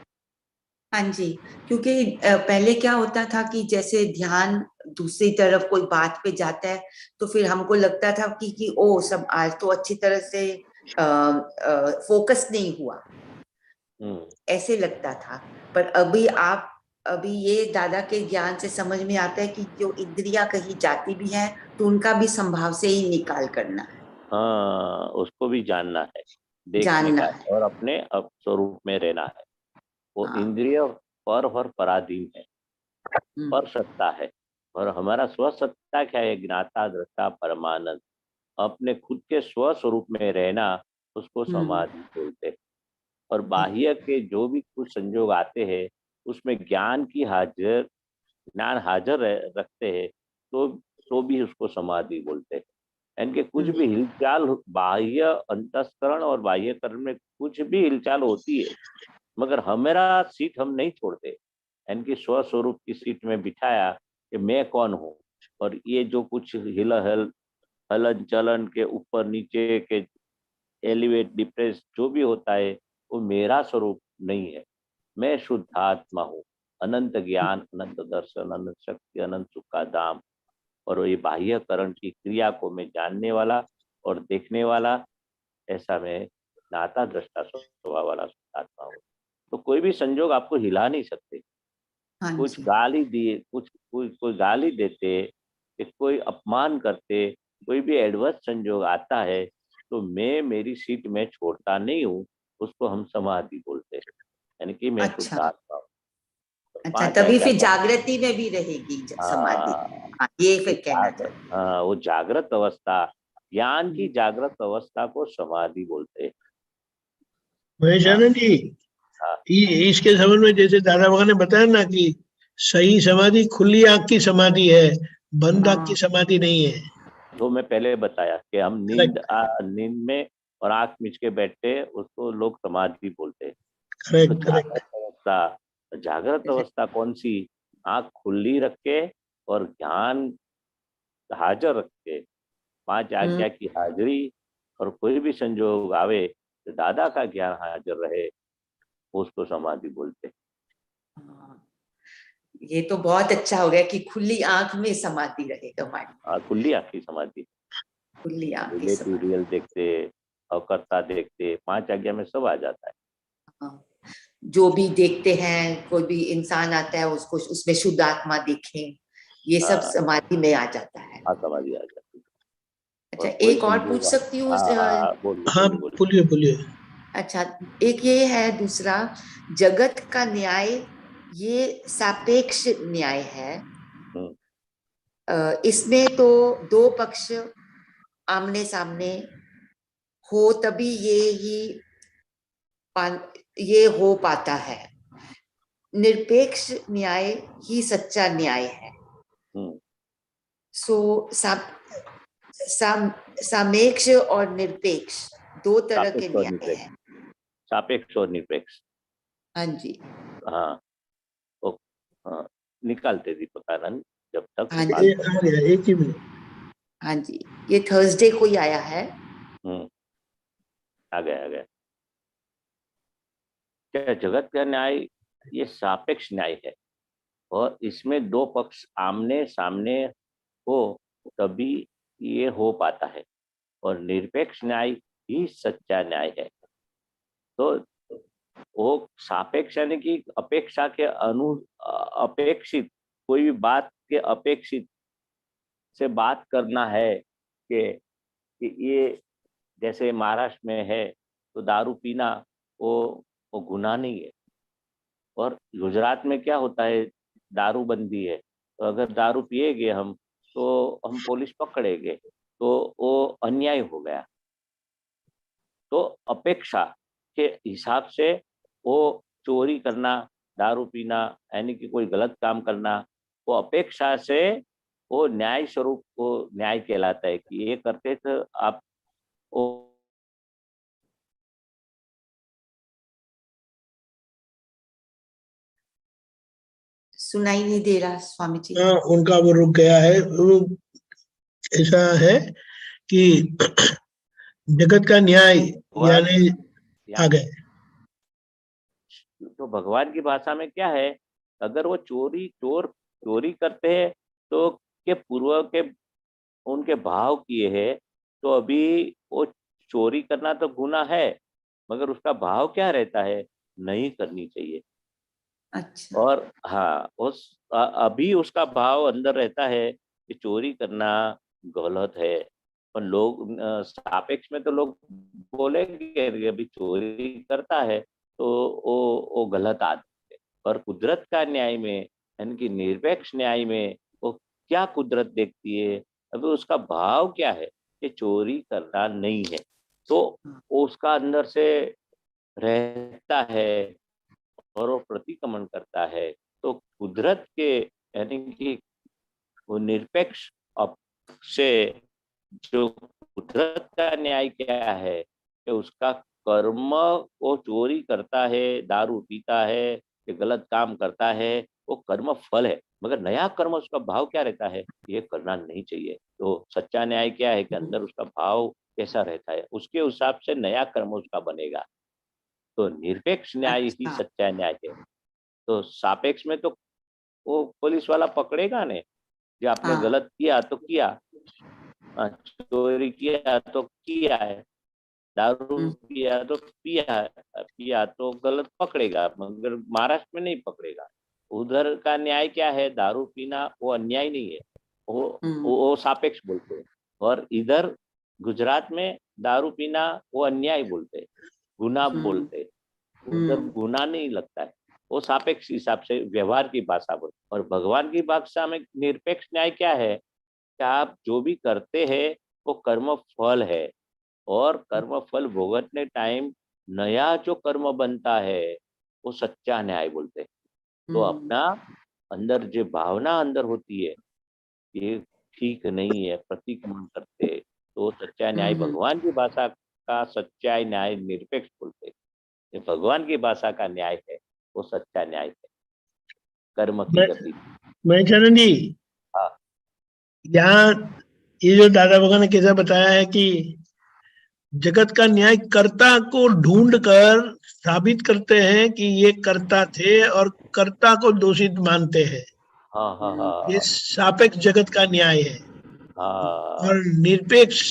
हाँ जी, क्योंकि पहले क्या होता था कि जैसे ध्यान दूसरी तरफ कोई बात पे जाता है तो फिर हमको लगता था कि ओ सब आज तो अच्छी तरह से फोकस नहीं हुआ, ऐसे लगता था। पर अभी ये दादा के ज्ञान से समझ में आता है कि जो इंद्रियां कहीं जाती भी हैं तो उनका भी संभाव से ही निकाल करना है, हाँ, उसको भी जानना है, देखने जानना का, है। और अपने अब स्वरूप में रहना है। वो हाँ। इंद्रिय पर और पराधीन है, पर सत्ता है। और हमारा स्वसत्ता क्या है? ज्ञाता दृष्टा परमानंद, अपने खुद के स्व स्वरूप में रहना, उसको समाधि बोलते हैं। और बाह्य के जो भी कुछ संजोग आते हैं उसमें ज्ञान हाजिर रखते हैं, तो भी उसको समाधि बोलते हैं। यानी कि कुछ भी हिलचाल, बाह्य अंतस्करण और बाह्यकरण में कुछ भी हिलचाल होती है, मगर हमारा सीट हम नहीं छोड़ते। यानी कि स्व स्वरूप की सीट में बिठाया कि मैं कौन हूँ, और ये जो कुछ हलन चलन के ऊपर नीचे के, एलिवेट डिप्रेस जो भी होता है, वो मेरा स्वरूप नहीं है। मैं शुद्ध आत्मा हूँ, अनंत ज्ञान, अनंत दर्शन, अनंत शक्ति, अनंत सुख का धाम। और ये बाह्यकरण की क्रिया को मैं जानने वाला और देखने वाला, ऐसा मैं नाता दृष्टा स्वभाव वाला शुद्ध आत्मा हूँ। तो कोई भी संजोग आपको हिला नहीं सकते। हाँ कुछ जी। गाली दिए, कोई गाली देते, कोई अपमान करते, कोई भी एडवर्स संजोग आता है, तो मैं मेरी सीट में छोड़ता नहीं हूँ, उसको हम समाधि बोलते हैं। यानी कि मैं शुद्ध अच्छा, आत्मा हूँ। अच्छा, 5 तभी आज्ञा फिर का, जागृति में भी रहेगी समाधि। हाँ, हाँ, ये फिर कहना चाहते। वो जागृत अवस्था, ज्ञान की जागृत अवस्था को समाधि बोलते हैं। महेश हाँ आनंद जी, हाँ इसके संबंध में जैसे दादा भगवान ने बताया ना कि सही समाधि खुली आंख की समाधि है, बंद आंख की समाधि नहीं है। जो मैं पहले बताया कि हम नींद में और आंख मीच के बैठते हैं, उसको लोग समाधि बोलते हैं। तो करेक्ट करेक्ट। जागृत अवस्था, जागृत अवस्था कौन सी? आंख खुली रख के और ज्ञान हाजिर रख के, 5 आज्ञा की हाजिरी, और कोई भी संजोग आवे तो दादा का ज्ञान हाजिर रहे, उसको समाधि बोलते हैं। हाँ, ये तो बहुत अच्छा हो गया कि खुली आंख में समाधि रहेगा हमारी। खुली आंख की समाधि, खुली आंख की रिलेटिव समाधि। रियल देखते, अवकर्ता देखते, 5 आज्ञा में सब आ जाता है। हाँ, जो भी देखते हैं, कोई भी इंसान आता है उसको उसमें शुद्ध आत्मा देखें, ये सब हाँ, समाधि में आ जाता है। समाधि आ जाती है। अच्छा, कोई एक और पूछ संजोग सकती हूँ? बोलिए हाँ, बोलिए बोलिए। बोलिए बोलिए। अच्छा, एक ये है, दूसरा, जगत का न्याय ये सापेक्ष न्याय है। इसमें तो दो पक्ष आमने सामने हो तभी ये हो पाता है। निरपेक्ष न्याय ही सच्चा न्याय है। सो सापेक्ष और निरपेक्ष दो तरह के न्याय हैं। सापेक्ष और निरपेक्ष, हाँ जी। हाँ, तो निकालते दीपक आनंद जब तक। हाँ ये जी, आ गया, एक ही मिनट। हाँ जी, ये थर्सडे को ही आया है। आ गया। क्या जगत का न्याय ये सापेक्ष न्याय है, और इसमें दो पक्ष आमने सामने हो तभी ये हो पाता है, और निरपेक्ष न्याय ही सच्चा न्याय है। तो वो सापेक्ष यानी कि अपेक्षा के अपेक्षित, कोई भी बात के अपेक्षित से बात करना है कि ये जैसे महाराष्ट्र में है तो दारू पीना वो गुनाह नहीं है, और गुजरात में क्या होता है, दारू बंदी है, तो अगर दारू पिएंगे हम तो हम पुलिस पकड़ेंगे, तो वो अन्याय हो गया। तो अपेक्षा के हिसाब से वो चोरी करना, दारू पीना, यानी कि कोई गलत काम करना, वो अपेक्षा से वो न्याय स्वरूप को न्याय कहलाता है कि ये करते तो आप वो सुनाई नहीं दे रहा स्वामी जी। हाँ, उनका वो रुक गया है। वो ऐसा है कि जगत का न्याय यानी आ गए। तो भगवान की भाषा में क्या है, अगर वो चोरी करते हैं तो के पूर्व के उनके भाव किए हैं, तो अभी वो चोरी करना तो गुनाह है, मगर उसका भाव क्या रहता है, नहीं करनी चाहिए। अच्छा। और हाँ, अभी उसका भाव अंदर रहता है कि चोरी करना गलत है, पर लोग सापेक्ष में तो लोग बोलेंगे कि अभी चोरी करता है तो वो गलत आदत है। पर कुदरत का न्याय में, यानी कि निरपेक्ष न्याय में, वो क्या कुदरत देखती है, अभी उसका भाव क्या है कि चोरी करना नहीं है, तो वो उसका अंदर से रहता है और वो प्रतिक्रमण करता है। तो कुदरत के, यानी कि वो निरपेक्ष से जो कुदरत का न्याय क्या है कि उसका कर्म, वो चोरी करता है, दारू पीता है, कि गलत काम करता है, वो कर्म फल है, मगर नया कर्म उसका भाव क्या रहता है, ये करना नहीं चाहिए। तो सच्चा न्याय क्या है कि अंदर उसका भाव कैसा रहता है, उसके हिसाब से नया कर्म उसका बनेगा। तो निरपेक्ष न्याय ही अच्छा। सच्चा न्याय है। तो सापेक्ष में तो वो पुलिस वाला पकड़ेगा ने, जो आपने हाँ। गलत किया तो किया, चोरी किया तो किया है, दारू पिया तो पिया तो गलत पकड़ेगा, मगर महाराष्ट्र में नहीं पकड़ेगा। उधर का न्याय क्या है, दारू पीना वो अन्याय नहीं है, वो सापेक्ष बोलते हैं, और इधर गुजरात में दारू पीना वो अन्याय बोलते हैं, गुनाह बोलते हैं। उधर गुनाह नहीं लगता है, वो सापेक्ष हिसाब से व्यवहार की भाषा बोलते। और भगवान की भाषा में निरपेक्ष न्याय क्या है कि आप जो भी करते हैं वो कर्म फल है, और कर्म फल भोगतने टाइम नया जो कर्म बनता है वो सच्चा न्याय बोलते हैं। तो अपना अंदर जो भावना अंदर होती है ये ठीक नहीं है, प्रतिक्रमण करते, तो सच्चा न्याय भगवान की भाषा का सच्चा न्याय निरपेक्ष बोलते हैं। भगवान की भाषा का न्याय है वो सच्चा न्याय है। कर्म की मैं गति। चरण जी, हाँ। यहाँ ये जो दादा भगवान ने कैसा बताया है कि जगत का न्याय कर्ता को ढूंढकर साबित करते हैं कि ये कर्ता थे और कर्ता को दोषित मानते हैं। हाँ हाँ हाँ ये सापेक्ष जगत का न्याय है। हाँ और निरपेक्ष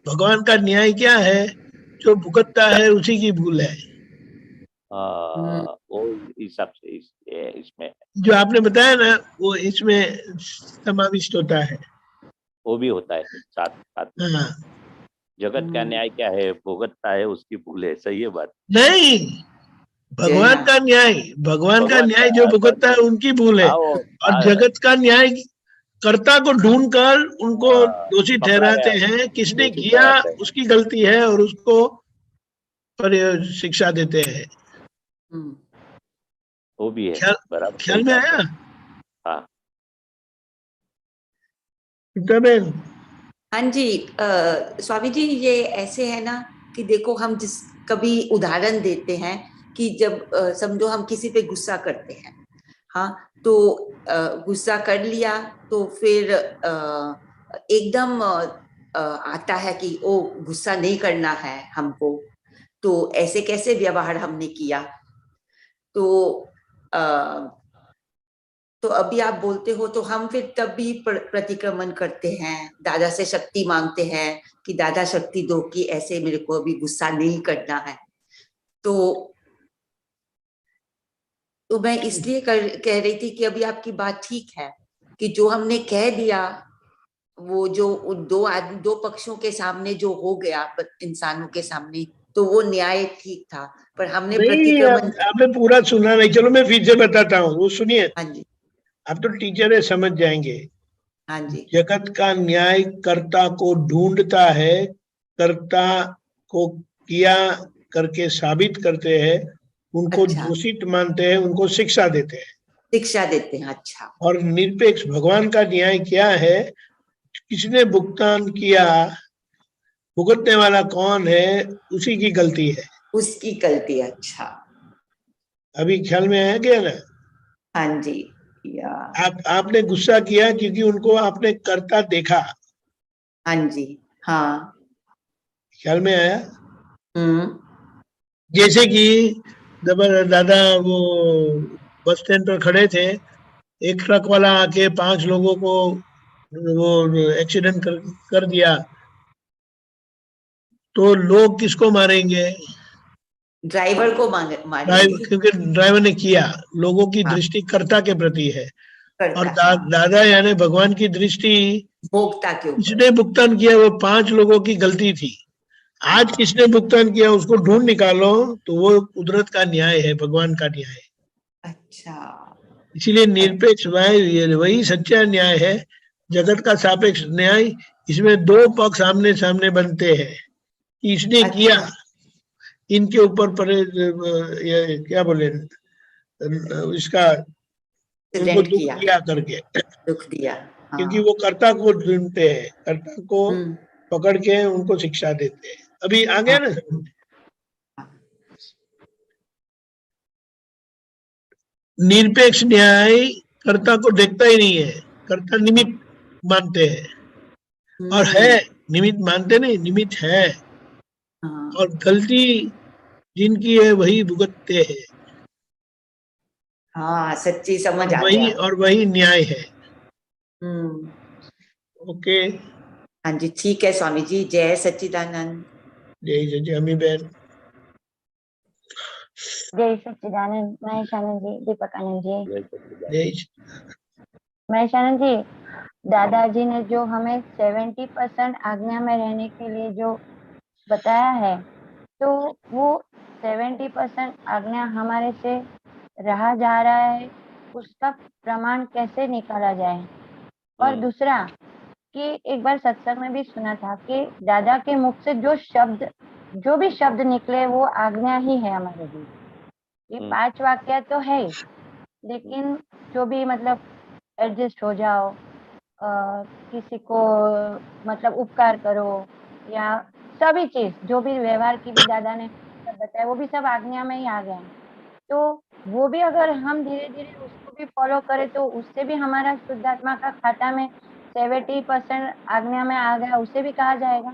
भगवान का न्याय क्या है? जो भुगतता है उसी की भूल है। हाँ, वो हिसाब से इसमें जो आपने बताया ना, वो इसमें समाविष्ट होता है। वो भी होता है साथ साथ में। हाँ, जगत का न्याय क्या है? भुगतता है उसकी भूल है। सही है बात। नहीं, भगवान का न्याय, भगवान का न्याय जो भुगतता है उनकी भूल है। हाँ, वो और जगत का न्याय कर्ता को ढूंढकर उनको दोषी पकड़ा ठहराते गया, हैं, किसने दोषी किया ठहराते हैं। उसकी गलती है और उसको पर शिक्षा देते हैं। वो भी है, ख्याल बराबर ख्याल सही में बात आया? है। हाँ बहन, हाँ जी, स्वामी जी, ये ऐसे है ना कि देखो, हम जिस कभी उदाहरण देते हैं कि जब समझो हम किसी पे गुस्सा करते हैं, हाँ, तो गुस्सा कर लिया तो फिर एकदम आता है कि ओ, गुस्सा नहीं करना है हमको, तो ऐसे कैसे व्यवहार हमने किया। तो तो अभी आप बोलते हो तो हम फिर तब भी प्रतिक्रमण करते हैं, दादा से शक्ति मांगते हैं कि दादा शक्ति दो कि ऐसे मेरे को अभी गुस्सा नहीं करना है। तो मैं इसलिए कह रही थी कि अभी आपकी बात ठीक है कि जो हमने कह दिया, वो जो दो पक्षों के सामने जो हो गया, इंसानों के सामने, तो वो न्याय ठीक था, पर हमने नहीं, प्रतिक्रमण। आपने पूरा सुना नहीं। चलो मैं फिर से बताता हूँ, वो सुनिए। हाँ जी, आप तो टीचर है, समझ जाएंगे। हाँ जी, जगत का न्याय कर्ता को ढूंढता है, कर्ता को किया करके साबित करते हैं, उनको अच्छा, दोषित मानते हैं, उनको शिक्षा देते हैं। शिक्षा देते हैं। अच्छा, और निरपेक्ष भगवान का न्याय क्या है? किसने भुगतान किया, भुगतने वाला कौन है, उसी की गलती है। उसकी गलती। अच्छा, अभी ख्याल में आया क्या ना? हाँ जी, या आपने गुस्सा किया क्योंकि उनको आपने करता देखा। हाँ जी, हाँ, ख्याल में आया? हम्म, जैसे कि जब दादा वो बस स्टैंड पर खड़े थे, एक ट्रक वाला आके 5 लोगों को वो एक्सीडेंट कर दिया, तो लोग किसको मारेंगे? ड्राइवर को मारेंगे। क्योंकि ड्राइवर ने किया। लोगों की हाँ, दृष्टि कर्ता के प्रति है। और करता, हाँ, दादा यानी भगवान की दृष्टि, भोक्ता के ऊपर। किसने भुगतान किया, वो 5 लोगों की गलती थी। आज हाँ, किसने भुगतान किया उसको ढूंढ निकालो, तो वो कुदरत का न्याय है, भगवान का न्याय। अच्छा, इसीलिए निरपेक्ष वही सच्चा न्याय है। जगत का सापेक्ष न्याय, इसमें 2 पक्ष आमने सामने बनते हैं कि इसने किया, अच्छा, इनके ऊपर पर ये क्या बोले, इसका उनको एक्सीडेंट दुख किया, दिया करके। दुख दिया। क्योंकि हाँ, वो कर्ता को ढूंढते हैं, कर्ता को हम्म, पकड़ के उनको शिक्षा देते हैं। अभी आ गया हाँ, ना? निरपेक्ष न्याय कर्ता को देखता ही नहीं है, कर्ता निमित्त मानते हैं। और है, हम्म, निमित्त मानते नहीं, निमित्त है। हाँ, और गलती जिनकी है वही भुगतते हैं। हाँ, सच्ची समझ और आ वही गया। और वही न्याय है। हम्म, ओके। हाँ जी, ठीक है स्वामी जी, जय सच्चिदानंद। जय जय अमी बहन। जय सच्चिदानंद। महेश आनंद जी, दीपक आनंद जी। जय सच्चिदानंद। जय महेश आनंद जी, दादाजी ने जो हमें 70% आज्ञा में रहने के लिए जो बताया है, तो वो 70% आज्ञा हमारे से रहा जा रहा है, उसका प्रमाण कैसे निकाला जाए। और दूसरा कि एक बार सत्संग में भी सुना था कि दादा के मुख से जो भी शब्द निकले वो आज्ञा ही है हमारे लिए। ये 5 वाक्य तो है, लेकिन जो भी मतलब एडजस्ट हो जाओ, किसी को मतलब उपकार करो, या सभी चीज जो भी व्यवहार की भी दादा ने सब बताया, वो भी सब आज्ञा में ही आ गए हैं। तो वो भी अगर हम धीरे धीरे उसको भी फॉलो करे तो उससे भी हमारा शुद्धात्मा का खाता में 70% आज्ञा में आ गया, उसे भी कहा जाएगा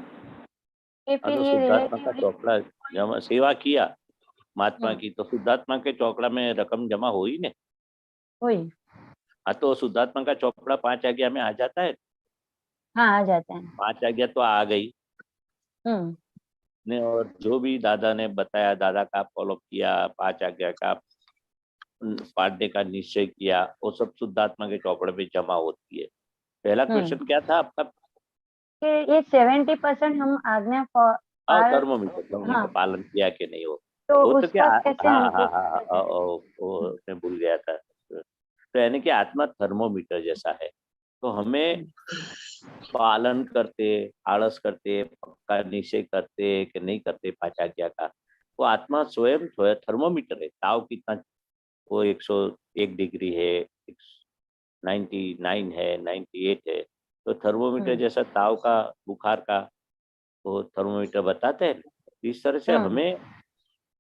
कि फिर तो ये शुद्धात्मा का रिलेटिवली चौकड़ा जमा सेवा किया महात्मा हम्म। की, तो शुद्धात्मा के चौकड़ा में रकम जमा हुई ने। हुई। हाँ, तो शुद्धात्मा का चौकड़ा 5 आज्ञा में आ जाता है। हाँ, आ जाता है। 5 आज्ञा तो आ गई ने, और जो भी दादा ने बताया, दादा का फॉलो किया, 5 आज्ञा का पाड़ने का निश्चय किया, वो सब शुद्धात्मा के चौपड़े में जमा होती है। पहला क्वेश्चन क्या था आपका? कि ये 70% हम आज्ञा थर्मोमीटर हाँ, पालन किया कि नहीं हो, तो वो तो क्या, उसका कैसे हाँ हमको हाँ हाँ हाँ, वो मैं भूल गया था। तो यानी कि आत्मा थर्मोमीटर जैसा है, तो हमें पालन करते, आलस करते, पक्का निश्चय करते कि नहीं करते 5 आज्ञा का, वो आत्मा स्वयं थर्मोमीटर है। ताव कितना, वो 101 डिग्री है, 99 है, 98 है, तो थर्मोमीटर जैसा ताव का, बुखार का वो थर्मोमीटर बताते हैं। इस तरह से हमें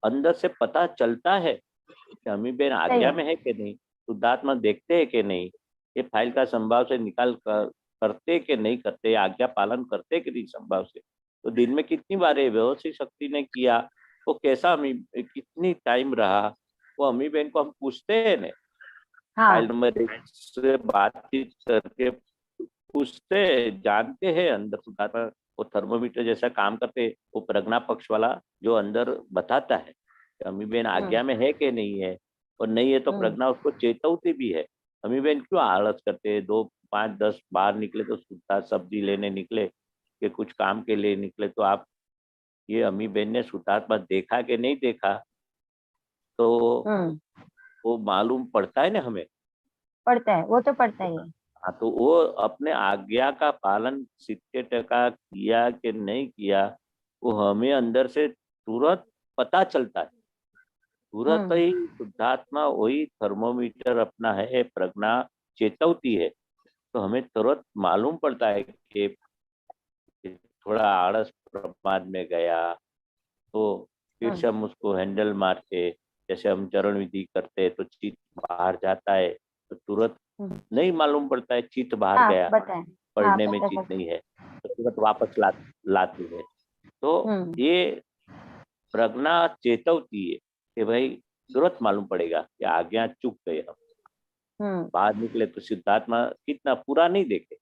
अंदर से पता चलता है कि अम्मी बहन आज्ञा में है कि नहीं, शुद्धात्मा देखते हैं कि नहीं, ये फाइल का संभाव से निकाल करते कि नहीं करते, आज्ञा पालन करते कि नहीं संभाव से। तो दिन में कितनी बार व्यवस्थित शक्ति ने किया, वो कैसा अम्मी, कितनी टाइम रहा, वो अम्मी बहन को हम पूछते हैं ना। फाइल नंबर 1 से बातचीत करके पूछते हैं, जानते हैं अंदर शुद्धात्मा वो थर्मोमीटर जैसा काम करते। वो प्रज्ञा पक्ष वाला जो अंदर बताता है कि अम्मी बहन आज्ञा में है कि नहीं है, और नहीं है तो प्रज्ञा उसको चेतवती भी है। अम्मी बहन क्यों आलस करते हैं, 2, 5, 10 बाहर निकले तो शुद्धा सब्जी लेने निकले कि कुछ काम के लिए निकले, तो आप ये अम्मी बहन ने शुद्धात्मा देखा कि नहीं देखा, तो वो मालूम पड़ता है ना, हमें पड़ता है, वो तो पड़ता ही है। हाँ, तो वो अपने आज्ञा का पालन 70% किया कि नहीं किया, वो हमें अंदर से तुरंत पता चलता है। तुरंत ही शुद्धात्मा वही थर्मोमीटर अपना है, प्रज्ञा चेतवती है, तो हमें तुरंत मालूम पड़ता है कि थोड़ा आलस प्रमाद में गया, तो फिर से हम उसको हैंडल मार के, जैसे हम चरण विधि करते हैं तो चित्त बाहर जाता है, तो तुरंत नहीं मालूम पड़ता है चित्त बाहर गया, पढ़ने में चित्त नहीं है, तो तुरंत वापस लाती है। तो ये प्रज्ञा चेतवती है कि भाई तुरंत मालूम पड़ेगा कि आज्ञा चूक गए हम। बाहर निकले तो सिद्धात्मा कितना पूरा नहीं देखे।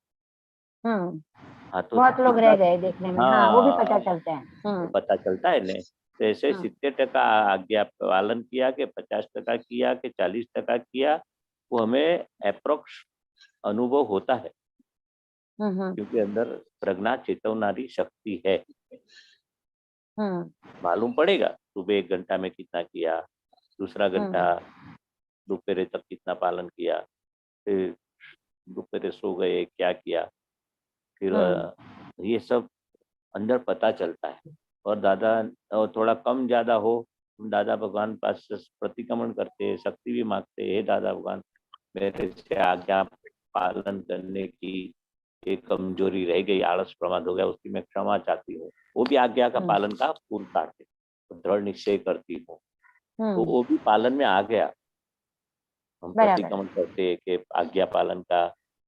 हाँ, तो बहुत लोग रह गए देखने में। हाँ, वो भी पता चलता है। तो पता चलता है ने। तो ऐसे 70% आज्ञा पालन किया कि 50% किया कि 40% किया, वो हमें अप्रोक्स अनुभव होता है, क्योंकि अंदर प्रज्ञा चेतवनारी शक्ति है। मालूम पड़ेगा सुबह 1 घंटा में कितना किया, दूसरा घंटा दोपहर तक कितना पालन किया, फिर दोपहर सो गए क्या किया, फिर ये सब अंदर पता चलता है। और दादा थोड़ा कम ज्यादा हो, दादा भगवान पास प्रतिक्रमण करते, शक्ति भी मांगते, हे दादा भगवान मेरे से आज्ञा पालन करने की एक कमजोरी रह गई, आलस प्रमाद हो गया, उसकी मैं क्षमा चाहती हूँ। वो भी आज्ञा का पालन का पुरुषार्थ है, दृढ़ निश्चय करती हूँ, तो वो भी पालन में आ गया। हम प्रतिक्रमण करते कि आज्ञा पालन का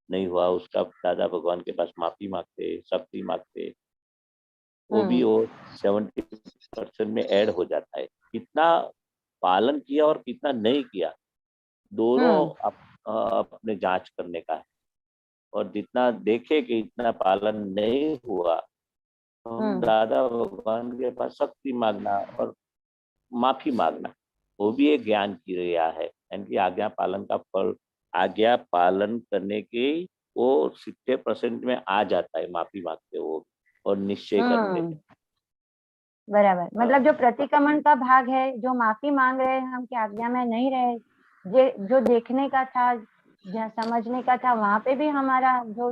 नहीं हुआ, उसका दादा भगवान के पास माफी मांगते, शक्ति मांगते, वो भी वो 70% में ऐड हो जाता है। कितना पालन किया और कितना नहीं किया, दोनों अपने जांच करने का है। और जितना देखे कि इतना पालन नहीं हुआ, हम दादा भगवान के पास शक्ति मांगना और माफी मांगना, वो भी एक ज्ञान की क्रिया है। यानी आज्ञा पालन का फल, आज्ञा पालन करने के वो 70% में आ जाता है, माफी मांगते वो और निश्चय करते हैं। बराबर, मतलब जो प्रतिक्रमण का भाग है, जो माफी मांग रहे हैं हम कि आज्ञा में नहीं रहे, जो देखने का था, समझने का था, वहां पे भी हमारा जो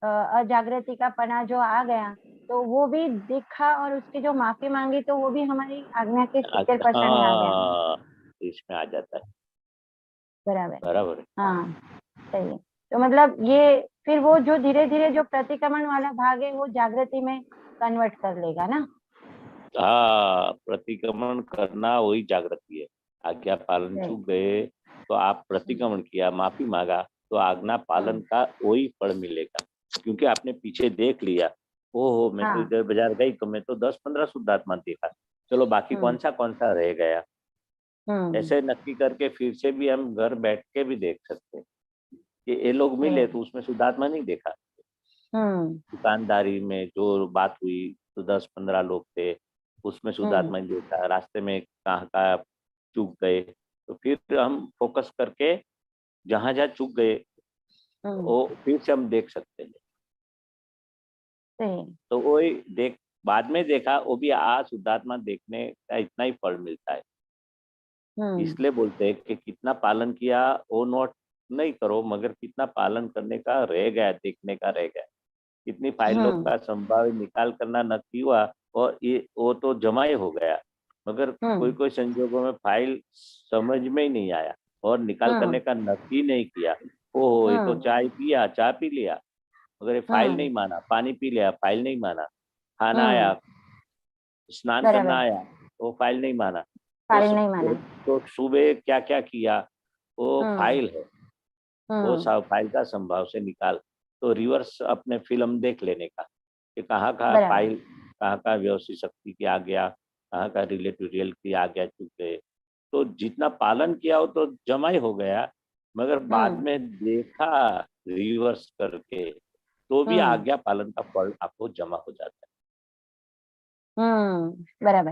अजागृति का पना जो आ गया, तो वो भी दिखा और उसकी जो माफी मांगी, तो वो भी हमारी आज्ञा के 70% में आ गया, इसमें आ जाता है। बराबर। हाँ, सही है। तो मतलब ये फिर वो जो धीरे धीरे जो प्रतिक्रमण वाला भाग है वो जागृति में कन्वर्ट कर लेगा ना। हाँ, प्रतिक्रमण करना वही जागृति है। आज्ञा पालन चूक गए तो आप प्रतिक्रमण किया, माफी मांगा, तो आज्ञा पालन का वही फल मिलेगा, क्योंकि आपने पीछे देख लिया, ओहो मैं तो हाँ। इधर बाजार गई तो मैं तो 10-15 शुद्धात्मा देखा, चलो बाकी कौन सा रह गया। ऐसे नक्की करके फिर से भी हम घर बैठ के भी देख सकते हैं कि ये लोग मिले तो उसमें शुद्धात्मा नहीं देखा। दुकानदारी में जो बात हुई तो 10-15 लोग थे, उसमें शुद्धात्मा नहीं देखा, रास्ते में कहाँ चूक गए, तो फिर हम फोकस करके जहाँ जहाँ चूक गए वो फिर से हम देख सकते हैं। तो वही देख बाद में देखा, वो भी शुद्धात्मा देखने का इतना ही फल मिलता है। इसलिए बोलते हैं कि कितना पालन किया वो नोट नहीं करो, मगर कितना पालन करने का रह गया, देखने का रह गया। कितनी फाइलों का संभावित निकाल करना नक्की हुआ और ये वो तो जमा ही हो गया, मगर कोई कोई संजोगों में फाइल समझ में ही नहीं आया और निकाल करने का नक्की नहीं किया। ओहो ये तो चाय पी लिया मगर ये फाइल नहीं माना, पानी पी लिया फाइल नहीं माना, खाना आया, स्नान करना आया वो फाइल नहीं माना, तो सुबह क्या क्या किया वो फाइल है, वो सब फाइल का संभाव से निकाल, तो रिवर्स अपने फिल्म देख लेने का कि कहाँ फाइल, कहाँ व्यवस्थित शक्ति की आ गया, कहाँ का रिलेटिव रियल की आ गया, चुके तो जितना पालन किया हो तो जमा ही हो गया, मगर बाद में देखा रिवर्स करके तो भी आज्ञा पालन का फल आपको जमा हो जाता बराबर।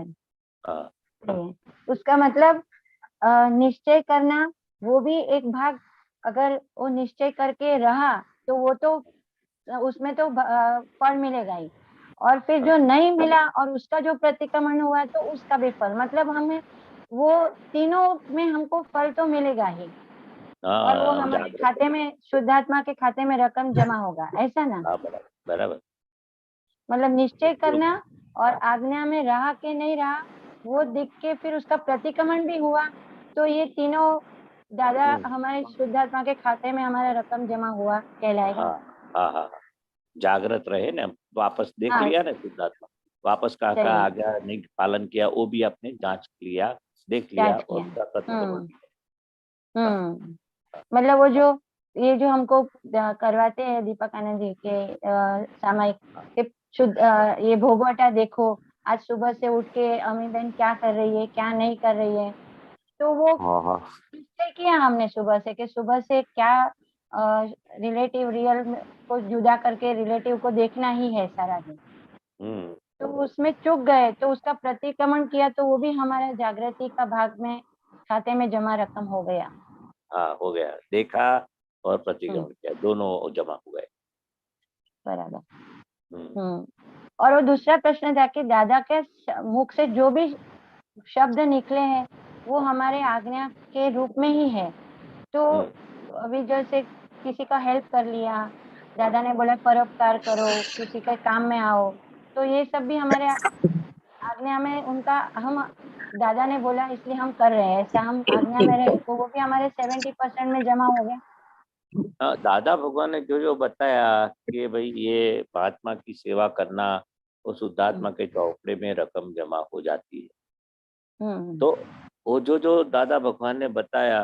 है। उसका मतलब निश्चय करना वो भी एक भाग, अगर वो निश्चय करके रहा तो वो तो उसमें तो फल मिलेगा ही, और फिर जो नहीं मिला और उसका जो प्रतिक्रमण हुआ तो उसका भी फल, मतलब हमें वो तीनों में हमको फल तो मिलेगा ही, और वो हमारे खाते में, शुद्धात्मा के खाते में रकम जमा होगा, ऐसा ना? बराबर। मतलब निश्चय करना और आज्ञा में रहा कि नहीं रहा वो देख के फिर उसका प्रतिक्रमण भी हुआ, तो ये तीनों दादा हमारे शुद्धात्मा के खाते में हमारा रकम जमा हुआ कहलाएगा। हाँ, जागृत रहे ना, वापस देख लिया ना शुद्धात्मा, वापस कहाँ आज्ञा नहीं पालन किया वो भी आपने जांच लिया, देख लिया और उसका प्रतिक्रमण किया। मतलब वो जो ये जो हमको करवाते हैं दीपक आनंद जी के सामायिक शुद्ध ये भोगवटा देखो, आज सुबह से उठ के अम्मी बहन क्या कर रही है क्या नहीं कर रही है, तो वो निश्चय किया हमने सुबह से कि सुबह से क्या रिलेटिव रियल को जुदा करके रिलेटिव को देखना ही है सारा दिन, तो उसमें चूक गए तो उसका प्रतिक्रमण किया तो वो भी हमारा जागृति का भाग में खाते में जमा रकम हो गया। हाँ हो गया, देखा और प्रतिक्रमण किया, दोनों जमा हो गए। बराबर। और वो दूसरा प्रश्न था कि दादा के मुख से जो भी शब्द निकले हैं वो हमारे आज्ञा के रूप में ही है, तो अभी जैसे किसी का हेल्प कर लिया, दादा ने बोला परोपकार करो, किसी के काम में आओ, तो ये सब भी हमारे आज्ञा में उनका, हम दादा ने बोला इसलिए हम कर रहे हैं, ऐसा हम आज्ञा में रहे तो वो भी हमारे 70% में जमा हो गया। दादा भगवान ने जो जो बताया कि भाई ये महात्मा की सेवा करना, वो शुद्धात्मा के चौपड़े में रकम जमा हो जाती है। तो वो जो जो दादा भगवान ने बताया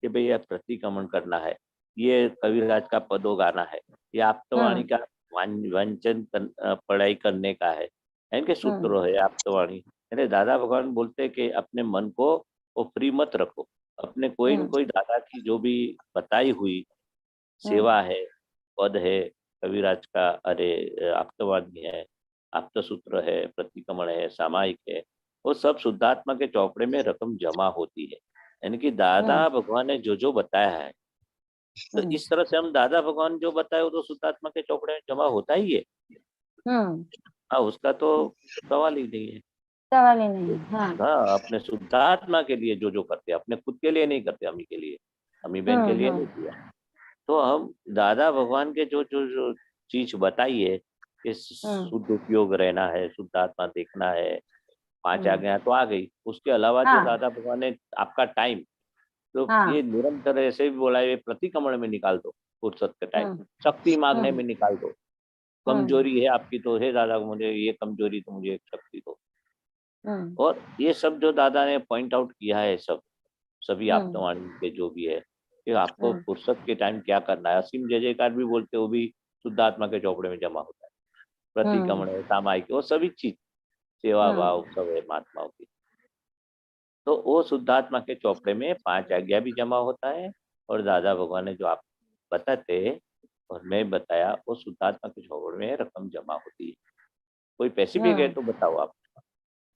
कि भाई यह प्रतिक्रमण करना है, ये कविराज का पदो गाना है, ये आप्तवाणी का वंचन पढ़ाई करने का है, इनके सूत्र है आप्तवाणी। यानी दादा भगवान बोलते हैं कि अपने मन को वो फ्री मत रखो, अपने कोई न कोई दादा की जो भी बताई हुई सेवा है, पद है, कविराज का, अरे आप्तवाणी है, आप्त सूत्र है, प्रतिक्रमण है, सामायिक है, वो सब शुद्धात्मा के चौपड़े में रकम जमा होती है। यानी कि दादा भगवान ने जो जो बताया है, तो इस तरह से हम दादा भगवान जो बताए वो तो शुद्धात्मा के चौपड़े में जमा होता ही है। हाँ, उसका तो सवाल ही नहीं है, सवाल ही नहीं है। हाँ, अपने शुद्धात्मा के लिए जो जो करते हैं, अपने खुद के लिए नहीं करते, अम्मी के लिए, अम्मी बहन के लिए नहीं किया। तो हम दादा भगवान के जो जो जो चीज बताई है कि शुद्ध उपयोग रहना है, शुद्धात्मा देखना है, 5 आज्ञा तो आ गई, उसके अलावा जो दादा भगवान ने आपका टाइम, तो ये निरंतर ऐसे भी बोला है, प्रतिक्रमण में निकाल दो फुर्सत के टाइम, शक्ति मांगने में निकाल दो, कमजोरी है आपकी तो हे दादा मुझे ये कमजोरी, तो मुझे एक शक्ति दो। और ये सब जो दादा ने पॉइंट आउट किया है सब, सभी आप्तवाणी के जो भी है कि आपको फुर्सत के टाइम क्या करना है। असीम जय जयकार भी बोलते, वो भी शुद्ध आत्मा के चौपड़े में जमा होता है। प्रतिक्रमण है, सामायिक, वो सभी चीज, सेवा भाव सब है महात्माओं की। तो वो शुद्धात्मा के चौपड़े में 5 आज्ञा भी जमा होता है। और दादा भगवान ने जो आप बताते और मैं बताया, वो शुद्धात्मा के चौपड़े में रकम जमा होती है। कोई स्पेसिफिक है तो बताओ आप।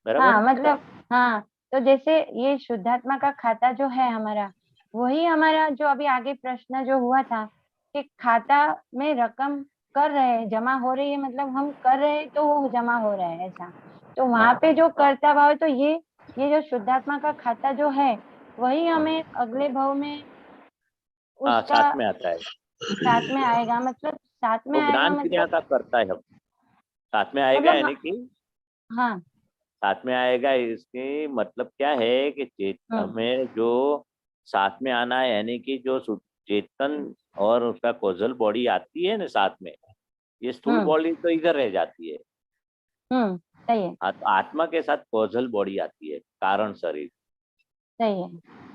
बराबर हाँ, है? मतलब हाँ, तो जैसे ये शुद्धात्मा का खाता जो है हमारा, वही हमारा जो अभी आगे प्रश्न जो हुआ था कि खाता में रकम कर रहे हैं, जमा हो रही है, मतलब हम कर रहे हैं तो वो जमा हो रहा है ऐसा। तो वहां पे जो कर्ता भाव है, तो ये जो शुद्धात्मा का खाता जो है वही हमें अगले भाव में हाँ, उसका साथ में आता है। साथ में आएगा, मतलब साथ में वो आएगा ज्ञान क्रिया मतलब का करता है, हम साथ में आएगा, यानी कि हाँ साथ में आएगा। इसके मतलब क्या है कि हमें जो साथ में आना है, यानी कि जो चेतन और उसका कॉजल बॉडी आती है ना साथ में, ये स्थूल बॉडी तो इधर रह जाती है। सही है, तो आत्मा के साथ कॉजल बॉडी आती है, कारण शरीर। सही है।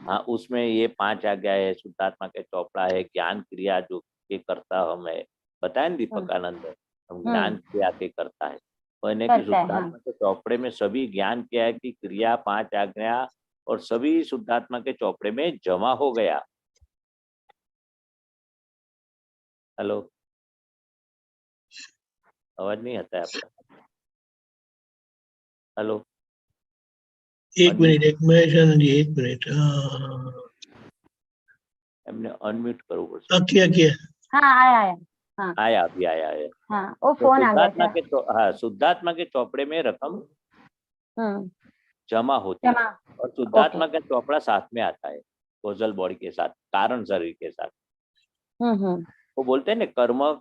हाँ, उसमें ये 5 आज्ञा है, शुद्धात्मा के चौपड़ा है, ज्ञान क्रिया जो के करता हम है, बताया ना दीपक आनंद है, हम ज्ञान क्रिया के करता है। यानी कि करता है, हाँ। शुद्धात्मा के चौपड़े में सभी ज्ञान क्रिया की क्रिया, 5 आज्ञा और सभी शुद्धात्मा के चौपड़े में जमा हो गया। हेलो, आवाज नहीं आता है आपका? हेलो, एक मिनट, मैं शरण जी, एक मिनट। हमने अनम्यूट करो किया किया। हाँ, आया हाँ, आया, अभी आया है। हाँ, वो तो फोन आ गया शुद्धात्मा था। के शुद्धात्मा के चौपड़े में रकम जमा होती है, जमा, और शुद्धात्मा का चौपड़ा साथ में आता है, कोजल बॉडी के साथ, कारण शरीर के साथ। वो बोलते हैं ना, कर्म,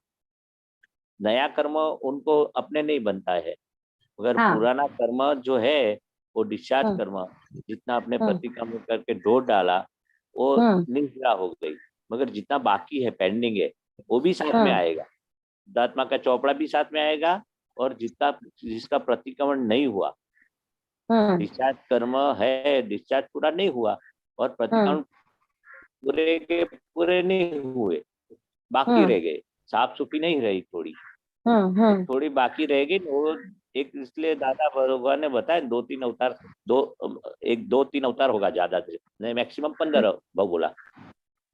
नया कर्म उनको अपने नहीं बनता है, मगर पुराना कर्म जो है वो डिस्चार्ज कर्म, जितना अपने प्रतिक्रमण करके डोर डाला वो निष्क्रिया हो गई, मगर जितना बाकी है, पेंडिंग है, वो भी साथ में आएगा। शुद्धात्मा का चौपड़ा भी साथ में आएगा, और जिसका प्रतिक्रमण नहीं हुआ, डिस्चार्ज कर्म है, डिस्चार्ज पूरा नहीं हुआ, और प्रतिक्रमण पूरे के पूरे नहीं हुए, बाकी रह गए, साफ सुफी नहीं रही, थोड़ी बाकी रह गई। वो एक, इसलिए दादा भगवान ने बताया 2-3 अवतार, 2-3 अवतार होगा ज्यादा से नहीं, मैक्सिमम 15 भाव बोला।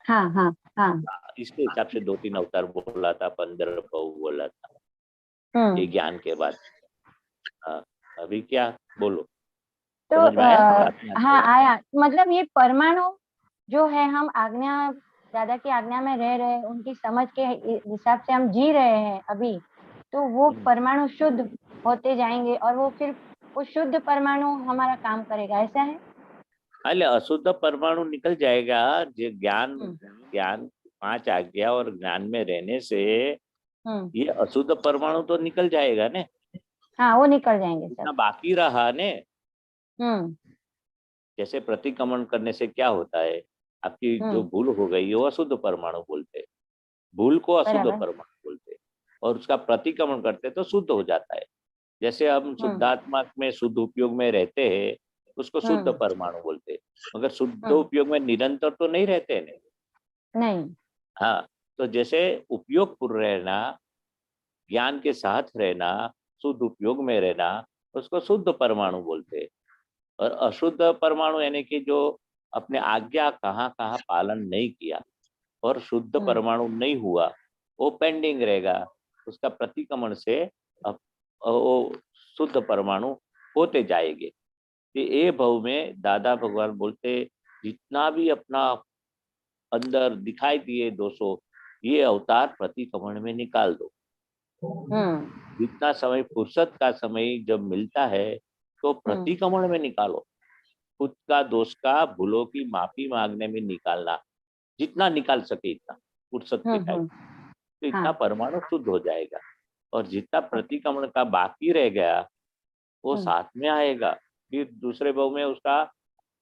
हाँ हाँ हाँ, इसके हिसाब से 2-3 अवतार बोला था, 15 भाव बोला था ये ज्ञान के बाद। हाँ, अभी क्या बोलो, तो समझ में आया? हाँ, आया। मतलब ये परमाणु जो है, हम आज्ञा, दादा की आज्ञा में रह रहे हैं, उनकी समझ के हिसाब से हम जी रहे हैं अभी, तो वो परमाणु शुद्ध होते जाएंगे, और वो फिर वो शुद्ध परमाणु हमारा काम करेगा, ऐसा है? अरे अशुद्ध परमाणु निकल जाएगा, जो ज्ञान 5 आज्ञा और ज्ञान में रहने से ये अशुद्ध परमाणु तो निकल जाएगा ने। हाँ, वो निकल जाएंगे इतना सब। बाकी रहा ने, जैसे प्रतिक्रमण करने से क्या होता है, आपकी जो भूल हो गई वो अशुद्ध परमाणु बोलते, भूल को अशुद्ध परमाणु बोलते, और उसका प्रतिक्रमण करते तो शुद्ध हो जाता है। जैसे हम शुद्धात्मा में शुद्ध उपयोग में रहते हैं, उसको शुद्ध परमाणु बोलते, मगर शुद्ध उपयोग में निरंतर तो नहीं रहते नहीं। हाँ, तो जैसे उपयोग पूर्ण रहना, ज्ञान के साथ रहना, शुद्ध उपयोग में रहना, उसको शुद्ध परमाणु बोलते। और अशुद्ध परमाणु यानी कि जो अपने आज्ञा कहाँ कहाँ पालन नहीं किया और शुद्ध परमाणु नहीं हुआ, वो पेंडिंग रहेगा, उसका प्रतिक्रमण से वो शुद्ध परमाणु होते जाएंगे। ये भव में दादा भगवान बोलते, जितना भी अपना अंदर दिखाई दिए 200, ये अवतार प्रतिक्रमण में निकाल दो। जितना समय, फुर्सत का समय जब मिलता है, तो प्रतिक्रमण में निकालो, खुद का दोष का, भूलों की माफी मांगने में निकालना, जितना निकाल सके इतना फुर्सत के टाइम, तो इतना परमाणु शुद्ध हो जाएगा। और जितना प्रतिक्रमण का बाकी रह गया वो साथ में आएगा, फिर दूसरे भाव में उसका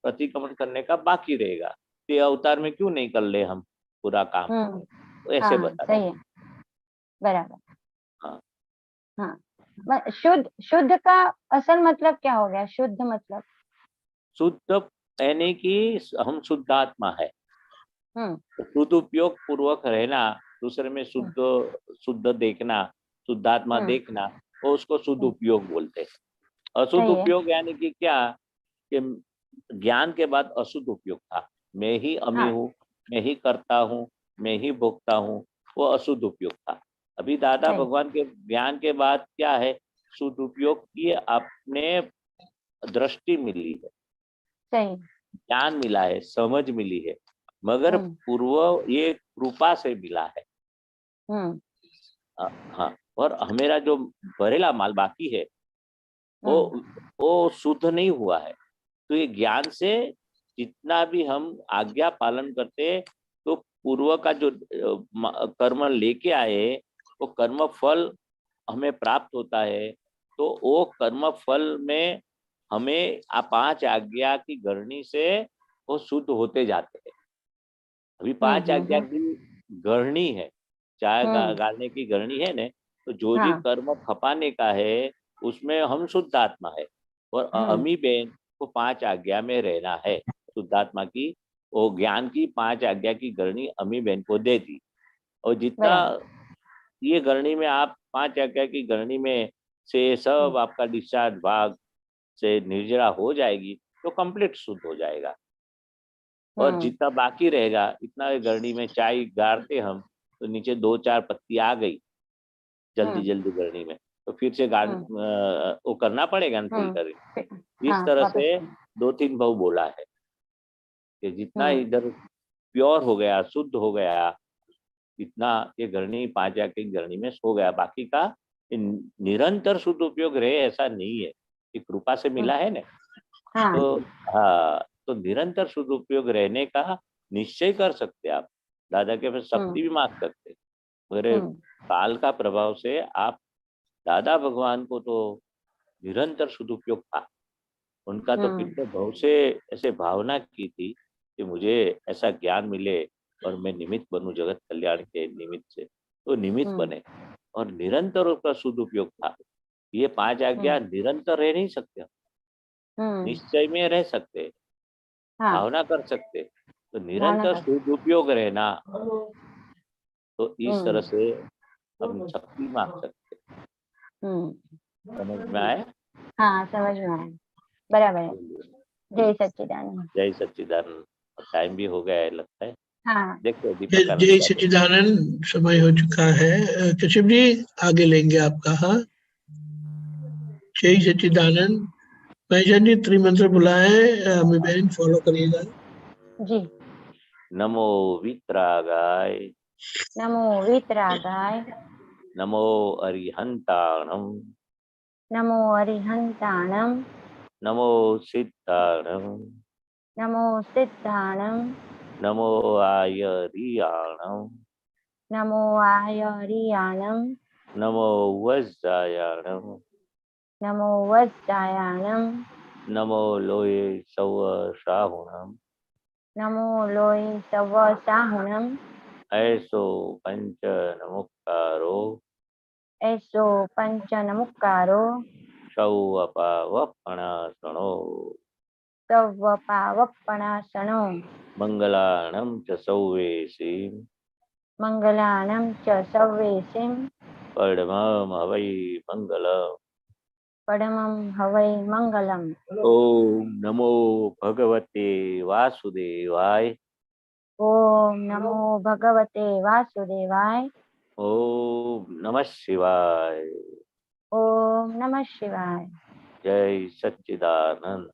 प्रतिक्रमण करने का बाकी रहेगा। ये अवतार में क्यों नहीं कर ले हम पूरा काम, तो ऐसे बता। सही है, बराबर। हाँ हाँ, शुद्ध का असल मतलब क्या हो गया? शुद्ध मतलब शुद्ध यानी कि हम शुद्धात्मा है। सदुपयोग पूर्वक रहना, दूसरे में शुद्ध देखना, शुद्धात्मा देखना, वो उसको शुद्ध उपयोग बोलते हैं। अशुद्ध उपयोग यानी कि क्या, कि ज्ञान के बाद अशुद्ध उपयोग था। मैं ही अमी हूँ, मैं ही करता हूँ, मैं ही भोगता हूँ, वो अशुद्ध उपयोग था। अभी दादा भगवान के ज्ञान के बाद क्या है, शुद्ध उपयोग की आपने दृष्टि मिली है, ज्ञान मिला है, समझ मिली है, मगर पूर्व ये कृपा से मिला है। हाँ, और हमेरा जो भरेला माल बाकी है वो शुद्ध नहीं हुआ है। तो ये ज्ञान से जितना भी हम आज्ञा पालन करते, तो पूर्व का जो कर्म लेके आए वो कर्म फल हमें प्राप्त होता है। तो वो कर्म फल में हमें 5 आज्ञा की गढ़नी से वो शुद्ध होते जाते हैं। अभी 5 आज्ञा की गढ़नी है, चाय गालने की गढ़नी है ने, तो जो जी कर्म खपाने का है उसमें हम शुद्धात्मा है। और अमी बहन को 5 आज्ञा में रहना है। शुद्धात्मा की वो ज्ञान की 5 आज्ञा की गढ़नी अमी बहन को दे दी, और जितना ये गढ़नी में आप 5 आज्ञा की गढ़नी में से सब आपका डिस्चार्ज भाग से निर्जरा हो जाएगी, तो कंप्लीट शुद्ध हो जाएगा। और जितना बाकी रहेगा, इतना गढ़नी में चाय गाड़ते हम, तो नीचे 2-4 पत्ती आ गई जल्दी जल्दी गढ़नी में, तो फिर से वो करना पड़ेगा ना फिल्टर। इस तरह से 2-3 भाव बोला है कि जितना इधर प्योर हो गया, शुद्ध हो गया, इतना ये गढ़नी 5 आज्ञा की गढ़नी में हो गया। बाकी का निरंतर शुद्ध उपयोग रहे ऐसा नहीं है, ये कृपा से मिला है ना। तो हाँ, तो निरंतर शुद्ध उपयोग रहने का निश्चय कर सकते आप, दादा के पास शक्ति भी मांग सकते। मेरे काल का प्रभाव से आप दादा भगवान को तो निरंतर शुद्ध उपयोग था। उनका तो कितने भाव से ऐसे भावना की थी कि मुझे ऐसा ज्ञान मिले और मैं निमित्त बनूं जगत कल्याण के निमित्त से, तो निमित्त बने और निरंतर उसका शुद्ध उपयोग था। ये 5 आज्ञा निरंतर रह नहीं सकते, निश्चय में रह सकते, भावना कर सकते, तो निरंतर शुद्ध उपयोग रहना, तो इस तरह से हम शक्ति मांग सकते। समझ में आया? हाँ, समझ में आया, बराबर है। जय सच्चिदानंद। जय सच्चिदानंद। टाइम भी हो गया है लगता है। हाँ, देखो जय सच्चिदानंद, समय हो चुका है। कश्यप जी आगे लेंगे आपका। हाँ, जय सच्चिदानंद। भाईजान जी त्रिमंत्र बुलाए, हमें बहन फॉलो करिएगा जी। नमो वितरागाय, नमो वितरागाय, नमो अरिहंताणम, नमो अरिहंताणम, नमो सिद्धाणम, नमो सिद्धाणम, नमो आयरियाणम, नमो आयरियाणम, नमो वज्रायाणम, नमो वज्रायाणम, नमो लोये सव साहुणम, नमो लोये सव साहुणम, ऐसो पंच नमुक्कारो, ऐसो पंच नमुक्कारो, सौवपावपणासनो, सौवपावपणासनो, मंगलाणं च सौवेशीं, मंगलानं च सव्वेसिं, परमं हवै मंगलम्। परमं हवै मंगलम्। ओम नमो भगवते वासुदेवाय, ओम नमो भगवते वासुदेवाय, ओम नमः शिवाय, ओम नमः शिवाय। जय सच्चिदानंद।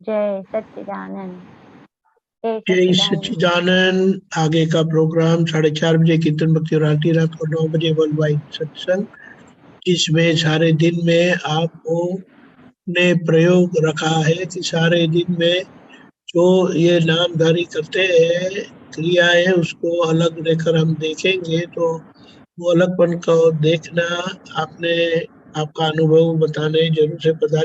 जय सच्चिदानंद। जय सच्चिदानंद। आगे का प्रोग्राम 4:30 बजे कीर्तन भक्ति और आरती, रात को 9 बजे वर्ल्ड वाइड सत्संग। इसमें सारे दिन में आपको ने प्रयोग रखा है कि सारे दिन में जो ये नामधारी करते हैं क्रियाएं, उसको अलग लेकर हम देखेंगे। तो वो अलगपन को देखना, आपने आपका अनुभव बताने जरूर से पधारिए।